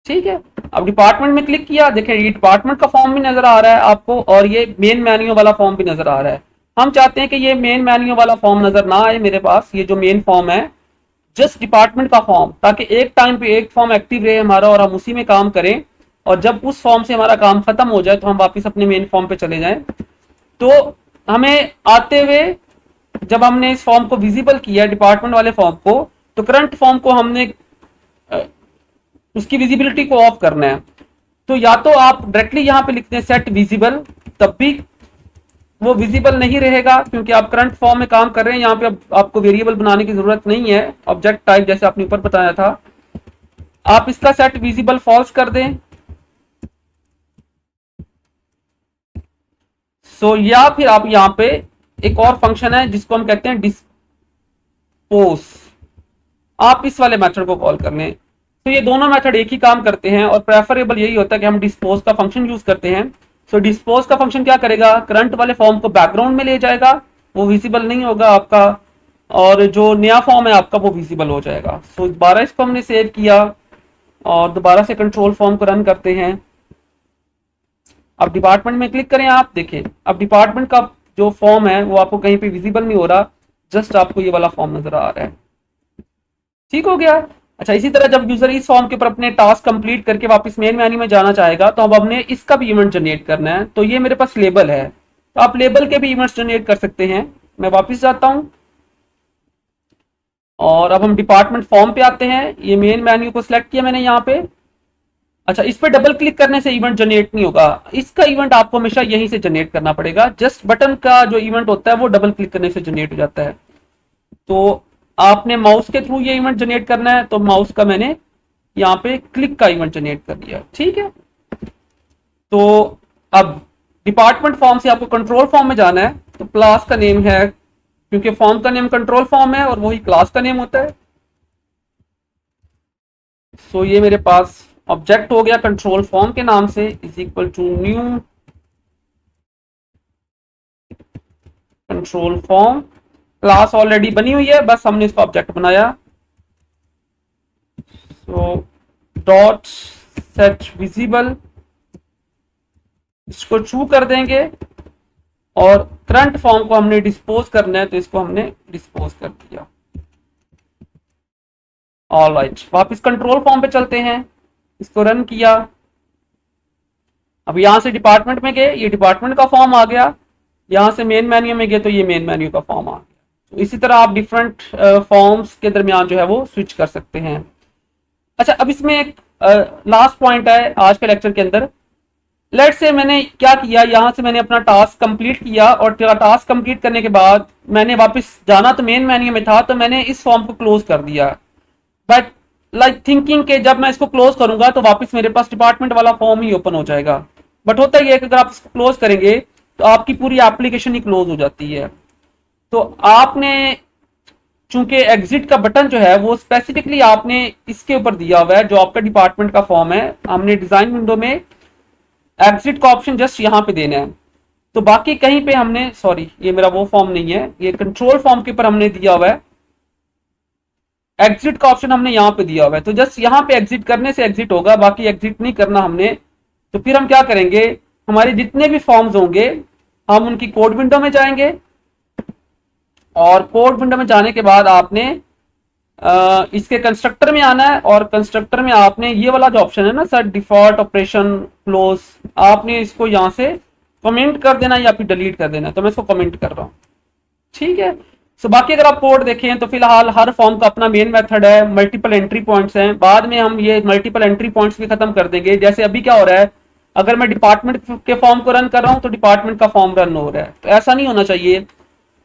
ठीक है। अब डिपार्टमेंट में क्लिक किया, देखिए ये डिपार्टमेंट का फॉर्म भी नजर आ रहा है आपको, और ये मेन मेन्यू वाला फॉर्म भी नजर आ रहा है। हम चाहते हैं कि ये मेन मेन्यू वाला फॉर्म नजर ना आए मेरे पास, ये जो मेन फॉर्म है जस्ट डिपार्टमेंट का फॉर्म, ताकि एक टाइम पे एक फॉर्म एक्टिव रहे हमारा और हम उसी में काम करें, और जब उस फॉर्म से हमारा काम खत्म हो जाए तो हम वापस अपने मेन फॉर्म पे चले जाएं। तो हमें आते हुए जब हमने इस फॉर्म को विजिबल किया डिपार्टमेंट वाले फॉर्म को, तो करंट फॉर्म को हमने उसकी विजिबिलिटी को ऑफ करना है। तो या तो आप डायरेक्टली यहां पे लिखते हैं सेट विजिबल, तब भी वो विजिबल नहीं रहेगा क्योंकि आप करंट फॉर्म में काम कर रहे हैं। यहाँ पे आपको वेरिएबल बनाने की जरूरत नहीं है, ऑब्जेक्ट टाइप जैसे आपने ऊपर बताया था। आप इसका सेट विजिबल फॉल्स कर दें, या फिर आप यहाँ पे एक और फंक्शन है जिसको हम कहते हैं डिस्पोज, आप इस वाले मेथड को कॉल कर लें। तो ये दोनों मेथड एक ही काम करते हैं और प्रेफरेबल यही होता है कि हम डिस्पोज का फंक्शन यूज करते हैं। सो डिस्पोज का फंक्शन क्या करेगा, करंट वाले फॉर्म को बैकग्राउंड में ले जाएगा, वो विजिबल नहीं होगा आपका, और जो नया फॉर्म है आपका वो विजिबल हो जाएगा। सो दोबारा इसको हमने सेव किया और दोबारा से कंट्रोल फॉर्म को रन करते हैं। अब डिपार्टमेंट में क्लिक करें, आप देखिए अब डिपार्टमेंट का जो फॉर्म है वो आपको कहीं पे विजिबल नहीं हो रहा, जस्ट आपको ये वाला फॉर्म नजर आ रहा है। ठीक हो गया। अच्छा, इसी तरह जब यूजर इस फॉर्म के ऊपर अपने टास्क कंप्लीट करके वापस मेन मेन्यू में जाना चाहेगा तो अब हमने इसका भी इवेंट जनरेट करना है। तो ये मेरे पास लेबल है, तो आप लेबल के भी इवेंट्स जनरेट कर सकते हैं। मैं वापस जाता हूं और अब हम डिपार्टमेंट फॉर्म पे आते हैं। ये मेन मेन्यू को सिलेक्ट किया मैंने यहाँ पे। अच्छा, इस पे डबल क्लिक करने से इवेंट जनरेट नहीं होगा, इसका इवेंट आपको हमेशा यहीं से जनरेट करना पड़ेगा। जस्ट बटन का जो इवेंट होता है वो डबल क्लिक करने से जनरेट हो जाता है। तो आपने माउस के थ्रू ये इवेंट जनरेट करना है, तो माउस का मैंने यहाँ पे क्लिक का इवेंट जनरेट कर दिया। ठीक है, तो अब डिपार्टमेंट फॉर्म से आपको कंट्रोल फॉर्म में जाना है। तो क्लास का नेम है, क्योंकि फॉर्म का नेम कंट्रोल फॉर्म है और वही क्लास का नेम होता है। सो ये मेरे पास ऑब्जेक्ट हो गया कंट्रोल फॉर्म के नाम से, is equal to new control form. Class already बनी हुई है, बस हमने इसका ऑब्जेक्ट बनाया। सो डॉट सेट विजिबल, इसको ट्रू कर देंगे और करंट फॉर्म को हमने डिस्पोज करना है, तो इसको हमने डिस्पोज कर दिया। ऑलराइट, वापस कंट्रोल फॉर्म पे चलते हैं, इसको रन किया। अब यहां से डिपार्टमेंट में गए, ये डिपार्टमेंट का फॉर्म आ गया। यहां से मेन मेन्यू में गए तो ये मेन मेन्यू का फॉर्म आ गया। तो इसी तरह आप डिफरेंट फॉर्म्स के दरमियान जो है वो स्विच कर सकते हैं। अच्छा, अब इसमें एक लास्ट पॉइंट है आज के लेक्चर के अंदर। लेट से मैंने क्या किया, यहां से मैंने अपना टास्क कंप्लीट किया और टास्क कंप्लीट करने के बाद मैंने वापस जाना तो मेन मेन्यू में था, तो मैंने इस फॉर्म को क्लोज कर दिया। बट लाइक थिंकिंग के जब मैं इसको क्लोज करूंगा तो वापस मेरे पास डिपार्टमेंट वाला फॉर्म ही ओपन हो जाएगा। बट होता ही है कि अगर आप इसको क्लोज करेंगे तो आपकी पूरी एप्लीकेशन ही क्लोज हो जाती है। तो आपने चूंकि एग्जिट का बटन जो है वो स्पेसिफिकली आपने इसके ऊपर दिया हुआ है, जो आपका डिपार्टमेंट का फॉर्म है। हमने डिजाइन विंडो में एग्जिट का ऑप्शन जस्ट यहां पे देना है। तो बाकी कहीं पे हमने, सॉरी ये मेरा वो फॉर्म नहीं है, ये कंट्रोल फॉर्म के ऊपर हमने दिया हुआ है एग्जिट का ऑप्शन, हमने यहाँ पे दिया हुआ है। तो जस्ट यहाँ पे एग्जिट करने से एग्जिट होगा, बाकी एग्जिट नहीं करना हमने। तो फिर हम क्या करेंगे, हमारे जितने भी फॉर्म्स होंगे हम उनकी कोड विंडो में जाएंगे और कोड विंडो में जाने के बाद आपने इसके कंस्ट्रक्टर में आना है और कंस्ट्रक्टर में आपने ये वाला जो ऑप्शन है ना सर, डिफॉल्ट ऑपरेशन क्लोज, आपने इसको यहाँ से कमेंट कर देना या फिर डिलीट कर देना। तो मैं इसको कमेंट कर रहा हूँ। ठीक है, सो बाकी अगर आप कोड देखें तो फिलहाल हर फॉर्म का अपना मेन मेथड है, मल्टीपल एंट्री पॉइंट्स हैं। बाद में हम ये मल्टीपल एंट्री पॉइंट्स भी खत्म कर देंगे। जैसे अभी क्या हो रहा है, अगर मैं डिपार्टमेंट के फॉर्म को रन कर रहा हूँ तो डिपार्टमेंट का फॉर्म रन हो रहा है, तो ऐसा नहीं होना चाहिए।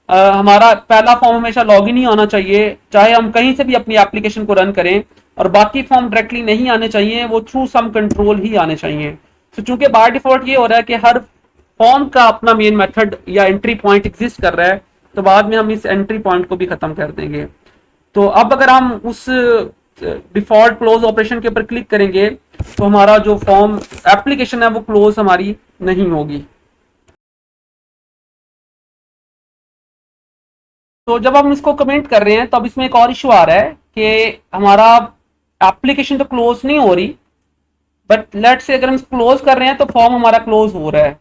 हमारा पहला फॉर्म हमेशा लॉग इन ही होना चाहिए, चाहे हम कहीं से भी अपनी एप्लीकेशन को रन करें, और बाकी फॉर्म डायरेक्टली नहीं आने चाहिए, वो थ्रू सम कंट्रोल ही आने चाहिए। तो चूंकि बाय डिफॉल्ट ये हो रहा है कि हर फॉर्म का अपना मेन मेथड या एंट्री पॉइंट एग्जिस्ट कर रहा है, तो बाद में हम इस एंट्री पॉइंट को भी खत्म कर देंगे। तो अब अगर हम उस डिफॉल्ट क्लोज ऑपरेशन के ऊपर क्लिक करेंगे तो हमारा जो फॉर्म एप्लीकेशन है वो क्लोज हमारी नहीं होगी। तो जब हम इसको कमेंट कर रहे हैं तो अब इसमें एक और इशू आ रहा है कि हमारा एप्लीकेशन तो क्लोज नहीं हो रही, बट लेट से अगर हम क्लोज कर रहे हैं तो फॉर्म हमारा क्लोज हो रहा है,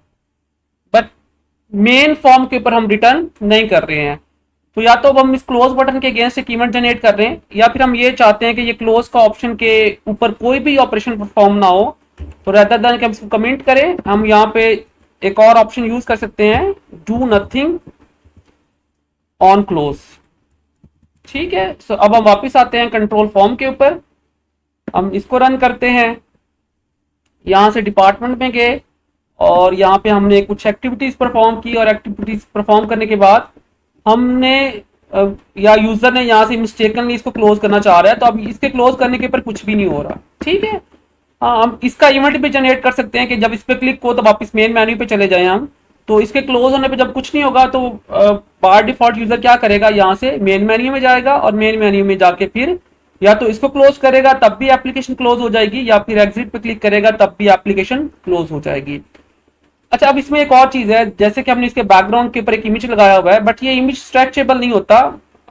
बट मेन फॉर्म के ऊपर हम रिटर्न नहीं कर रहे हैं। तो या तो हम इस क्लोज बटन के अगेंस्ट एक इवेंट जनरेट कर रहे हैं, या फिर हम ये चाहते हैं कि ये क्लोज का ऑप्शन के ऊपर कोई भी ऑपरेशन परफॉर्म ना हो। तो रेदर देन कि हम इसको कमेंट करें, हम यहाँ पे एक और ऑप्शन यूज कर सकते हैं, डू नथिंग ऑन क्लोज। ठीक है, सो अब हम वापस आते हैं कंट्रोल फॉर्म के ऊपर, हम इसको रन करते हैं। यहां से डिपार्टमेंट में गए और यहाँ पे हमने कुछ एक्टिविटीज परफॉर्म की, और एक्टिविटीज परफॉर्म करने के बाद हमने या यूजर ने यहाँ से मिस्टेकनली इसको क्लोज करना चाह रहा है, तो अब इसके क्लोज करने के ऊपर कुछ भी नहीं हो रहा। ठीक है, हाँ, हम इसका इवेंट भी जनरेट कर सकते हैं कि जब इस पे क्लिक हो तो वापस मेन मेन्यू पे चले जाएं हम, तो इसके क्लोज होने पे जब कुछ नहीं होगा तो बाय डिफॉल्ट यूजर क्या करेगा, यहाँ से मेन मेन्यू में जाएगा और मेन मेन्यू में जाके फिर या तो इसको क्लोज करेगा तब भी एप्लीकेशन क्लोज हो जाएगी, या फिर एग्जिट पे क्लिक करेगा तब भी एप्लीकेशन क्लोज हो जाएगी। अच्छा, अब इसमें एक और चीज है, जैसे कि हमने इसके बैकग्राउंड के ऊपर एक इमेज लगाया हुआ है, बट ये इमेज स्ट्रेचेबल नहीं होता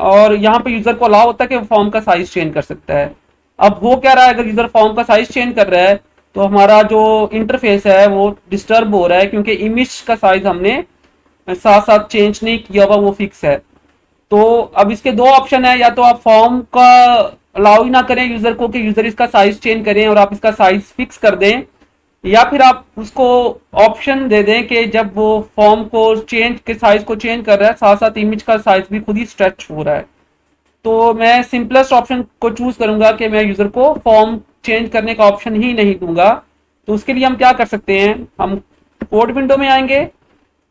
और यहाँ पे यूजर को अलाउ होता है कि वो फॉर्म का साइज चेंज कर सकता है। अब हो क्या रहा है, अगर यूजर फॉर्म का साइज चेंज कर रहा है तो हमारा जो इंटरफेस है वो डिस्टर्ब हो रहा है, क्योंकि इमेज का साइज हमने साथ साथ चेंज नहीं किया हुआ, वो फिक्स है। तो अब इसके दो ऑप्शन है, या तो आप फॉर्म का अलाउ ही ना करें यूजर को कि यूजर इसका साइज चेंज करें और आप इसका साइज फिक्स कर दें, या फिर आप उसको ऑप्शन दे दें कि जब वो फॉर्म को चेंज के साइज को चेंज कर रहा है साथ साथ इमेज का साइज भी खुद ही स्ट्रेच हो रहा है। तो मैं सिंपलेस्ट ऑप्शन को चूज करूंगा कि मैं यूजर को फॉर्म चेंज करने का ऑप्शन ही नहीं दूंगा। तो उसके लिए हम क्या कर सकते हैं, हम कोड विंडो में आएंगे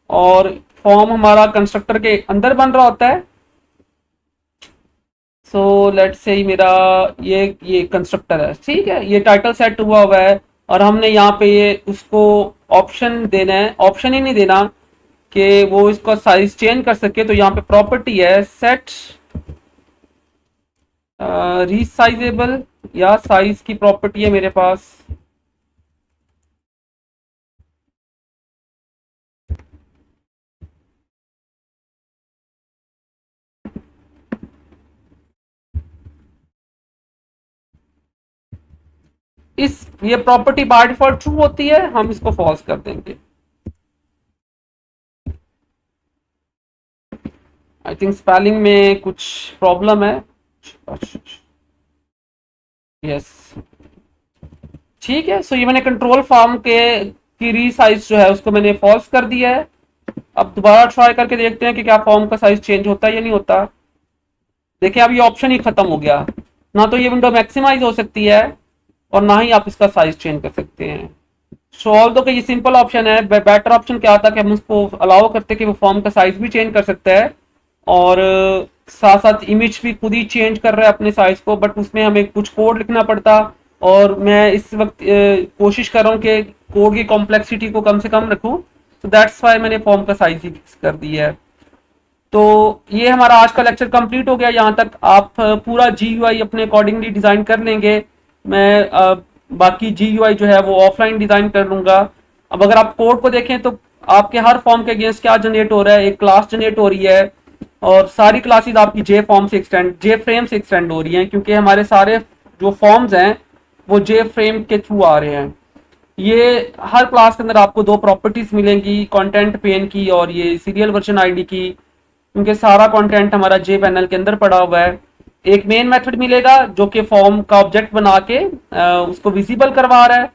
और फॉर्म हमारा कंस्ट्रक्टर के अंदर बन रहा होता है। सो लेट्स से मेरा ये कंस्ट्रक्टर है, ठीक है, ये टाइटल सेट हुआ है और हमने यहाँ पे ये उसको ऑप्शन देना है, ऑप्शन ही नहीं देना कि वो इसका साइज चेंज कर सके। तो यहाँ पे प्रॉपर्टी है सेट रीसाइजेबल, या साइज की प्रॉपर्टी है मेरे पास। ये प्रॉपर्टी बाय डिफॉल्ट ट्रू होती है, हम इसको फॉल्स कर देंगे। आई थिंक स्पेलिंग में कुछ प्रॉब्लम है। यस, ठीक है। सो ये मैंने कंट्रोल फॉर्म के की रीसाइज जो है उसको मैंने फॉल्स कर दिया है। अब दोबारा ट्राई करके देखते हैं कि क्या फॉर्म का साइज चेंज होता है या नहीं होता। देखिए, अब ये ऑप्शन ही खत्म हो गया, ना तो ये विंडो मैक्सिमाइज हो सकती है और ना ही आप इसका साइज चेंज कर सकते हैं। सो ऑल्दो कि ये सिंपल ऑप्शन है, बेटर ऑप्शन क्या था कि हम उसको अलाउ करते कि वो फॉर्म का साइज भी चेंज कर सकता है और साथ साथ इमेज भी खुद ही चेंज कर रहा है अपने साइज को, बट उसमें हमें कुछ कोड लिखना पड़ता और मैं इस वक्त कोशिश कर रहा हूँ कि कोड की कॉम्प्लेक्सिटी को कम से कम रखूँ। तो दैट्स वाई मैंने फॉर्म का साइज ही फिक्स कर दिया है। तो ये हमारा आज का लेक्चर कंप्लीट हो गया। यहाँ तक आप पूरा GUI अपने अकॉर्डिंगली डिज़ाइन कर लेंगे। मैं बाकी GUI जो है वो ऑफलाइन डिज़ाइन कर लूँगा। अब अगर आप कोड को देखें तो आपके हर फॉर्म के अगेंस्ट क्या जनरेट हो रहा है, एक क्लास जनरेट हो रही है और सारी क्लासेस आपकी जे फ्रेम से एक्सटेंड हो रही हैं, क्योंकि हमारे सारे जो फॉर्म्स हैं वो जे फ्रेम के थ्रू आ रहे हैं। ये हर क्लास के अंदर आपको दो प्रॉपर्टीज मिलेंगी, कंटेंट पेन की और ये सीरियल वर्जन आईडी की, क्योंकि सारा कंटेंट हमारा जे पैनल के अंदर पड़ा हुआ है। एक मेन मेथड मिलेगा जो कि फॉर्म का ऑब्जेक्ट बना के उसको विजिबल करवा रहा है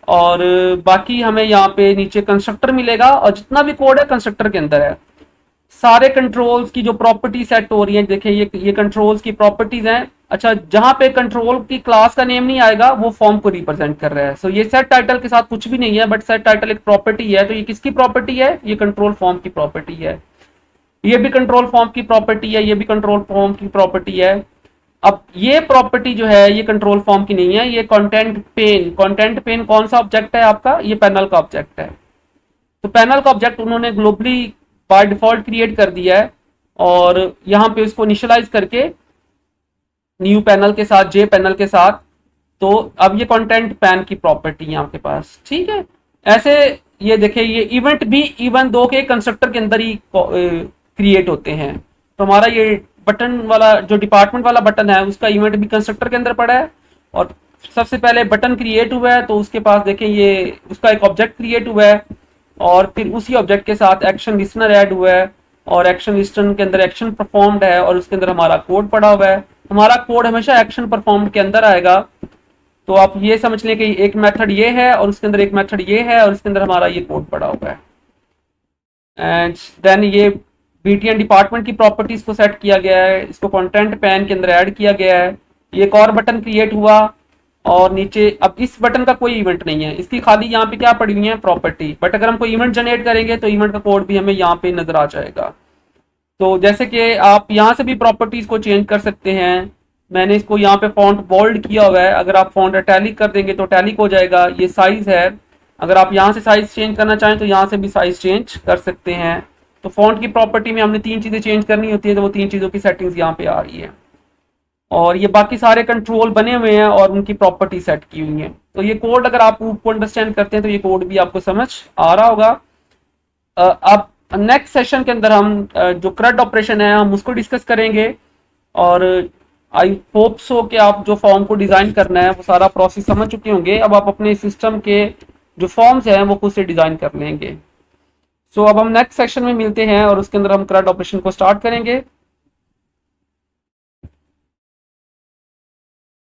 और बाकी हमें यहाँ पे नीचे कंस्ट्रक्टर मिलेगा और जितना भी कोड है कंस्ट्रक्टर के अंदर है। सारे कंट्रोल्स की जो प्रॉपर्टी सेट हो रही है, देखिए ये कंट्रोल्स की प्रॉपर्टीज हैं। अच्छा, जहां पे कंट्रोल की क्लास का नेम नहीं आएगा वो फॉर्म को रिप्रेजेंट कर रहा है। सो ये सेट टाइटल के साथ कुछ भी नहीं है, बट सेट टाइटल एक प्रॉपर्टी है। तो ये किसकी प्रॉपर्टी है, ये कंट्रोल फॉर्म की प्रॉपर्टी है। ये भी कंट्रोल फॉर्म की प्रॉपर्टी है, ये भी कंट्रोल फॉर्म की प्रॉपर्टी है। अब ये प्रॉपर्टी जो है ये कंट्रोल फॉर्म की नहीं है, ये कंटेंट पेन कौन सा ऑब्जेक्ट है आपका, ये पैनल का ऑब्जेक्ट है। तो पैनल का ऑब्जेक्ट उन्होंने ग्लोबली बाय डिफॉल्ट क्रिएट कर दिया है और यहाँ पे उसको इनिशियलाइज करके न्यू पैनल के साथ, जे पैनल के साथ। तो अब ये कंटेंट पैन की प्रॉपर्टी है आपके पास, ठीक है। ऐसे ये देखिए, ये इवेंट भी इवन दो के कंस्ट्रक्टर के अंदर ही क्रिएट होते हैं। तो हमारा ये बटन वाला जो डिपार्टमेंट वाला बटन है उसका इवेंट भी कंस्ट्रक्टर के अंदर पड़ा है और सबसे पहले बटन क्रिएट हुआ है तो उसके पास देखें ये उसका एक ऑब्जेक्ट क्रिएट हुआ है और फिर उसी ऑब्जेक्ट के साथ एक्शन लिस्टनर ऐड हुआ है और एक्शन लिस्टनर के अंदर एक्शन परफॉर्म्ड है और उसके अंदर हमारा कोड पड़ा हुआ है। हमारा कोड हमेशा एक्शन परफॉर्म्ड के अंदर आएगा। तो आप ये समझ लें कि एक मेथड ये है और उसके अंदर एक मेथड ये है और इसके अंदर हमारा ये कोड पड़ा हुआ है। एंड देन ये BTN डिपार्टमेंट की प्रॉपर्टीज को सेट किया गया है, इसको कंटेंट पैन के अंदर ऐड किया गया है। ये एक और बटन क्रिएट हुआ और नीचे अब इस बटन का कोई इवेंट नहीं है, इसकी खाली यहाँ पे क्या पड़ी हुई है, प्रॉपर्टी। बट अगर हम कोई इवेंट जनरेट करेंगे तो इवेंट का कोड भी हमें यहाँ पे नजर आ जाएगा। तो जैसे कि आप यहाँ से भी प्रॉपर्टीज को चेंज कर सकते हैं। मैंने इसको यहाँ पे फॉन्ट बोल्ड किया हुआ है, अगर आप फॉन्ट इटैलिक कर देंगे तो इटैलिक हो जाएगा। ये साइज है, अगर आप यहाँ से साइज चेंज करना चाहें तो यहाँ से भी साइज चेंज कर सकते हैं। तो फॉन्ट की प्रॉपर्टी में हमने 3 चीज़ें चेंज करनी होती है, तो वो 3 चीज़ों की सेटिंग्स यहाँ पे आ रही है। और ये बाकी सारे कंट्रोल बने हुए हैं और उनकी प्रॉपर्टी सेट की हुई है। तो ये कोड अगर आप को अंडरस्टैंड करते हैं तो ये कोड भी आपको समझ आ रहा होगा। अब नेक्स्ट सेशन के अंदर हम जो CRUD ऑपरेशन है हम उसको डिस्कस करेंगे। और आई होप सो कि आप जो फॉर्म को डिज़ाइन करना है वो सारा प्रोसेस समझ चुके होंगे। अब आप अपने सिस्टम के जो फॉर्म्स हैं वो खुद से डिज़ाइन कर लेंगे। सो अब हम नेक्स्ट सेक्शन में मिलते हैं और उसके अंदर हम CRUD ऑपरेशन को स्टार्ट करेंगे।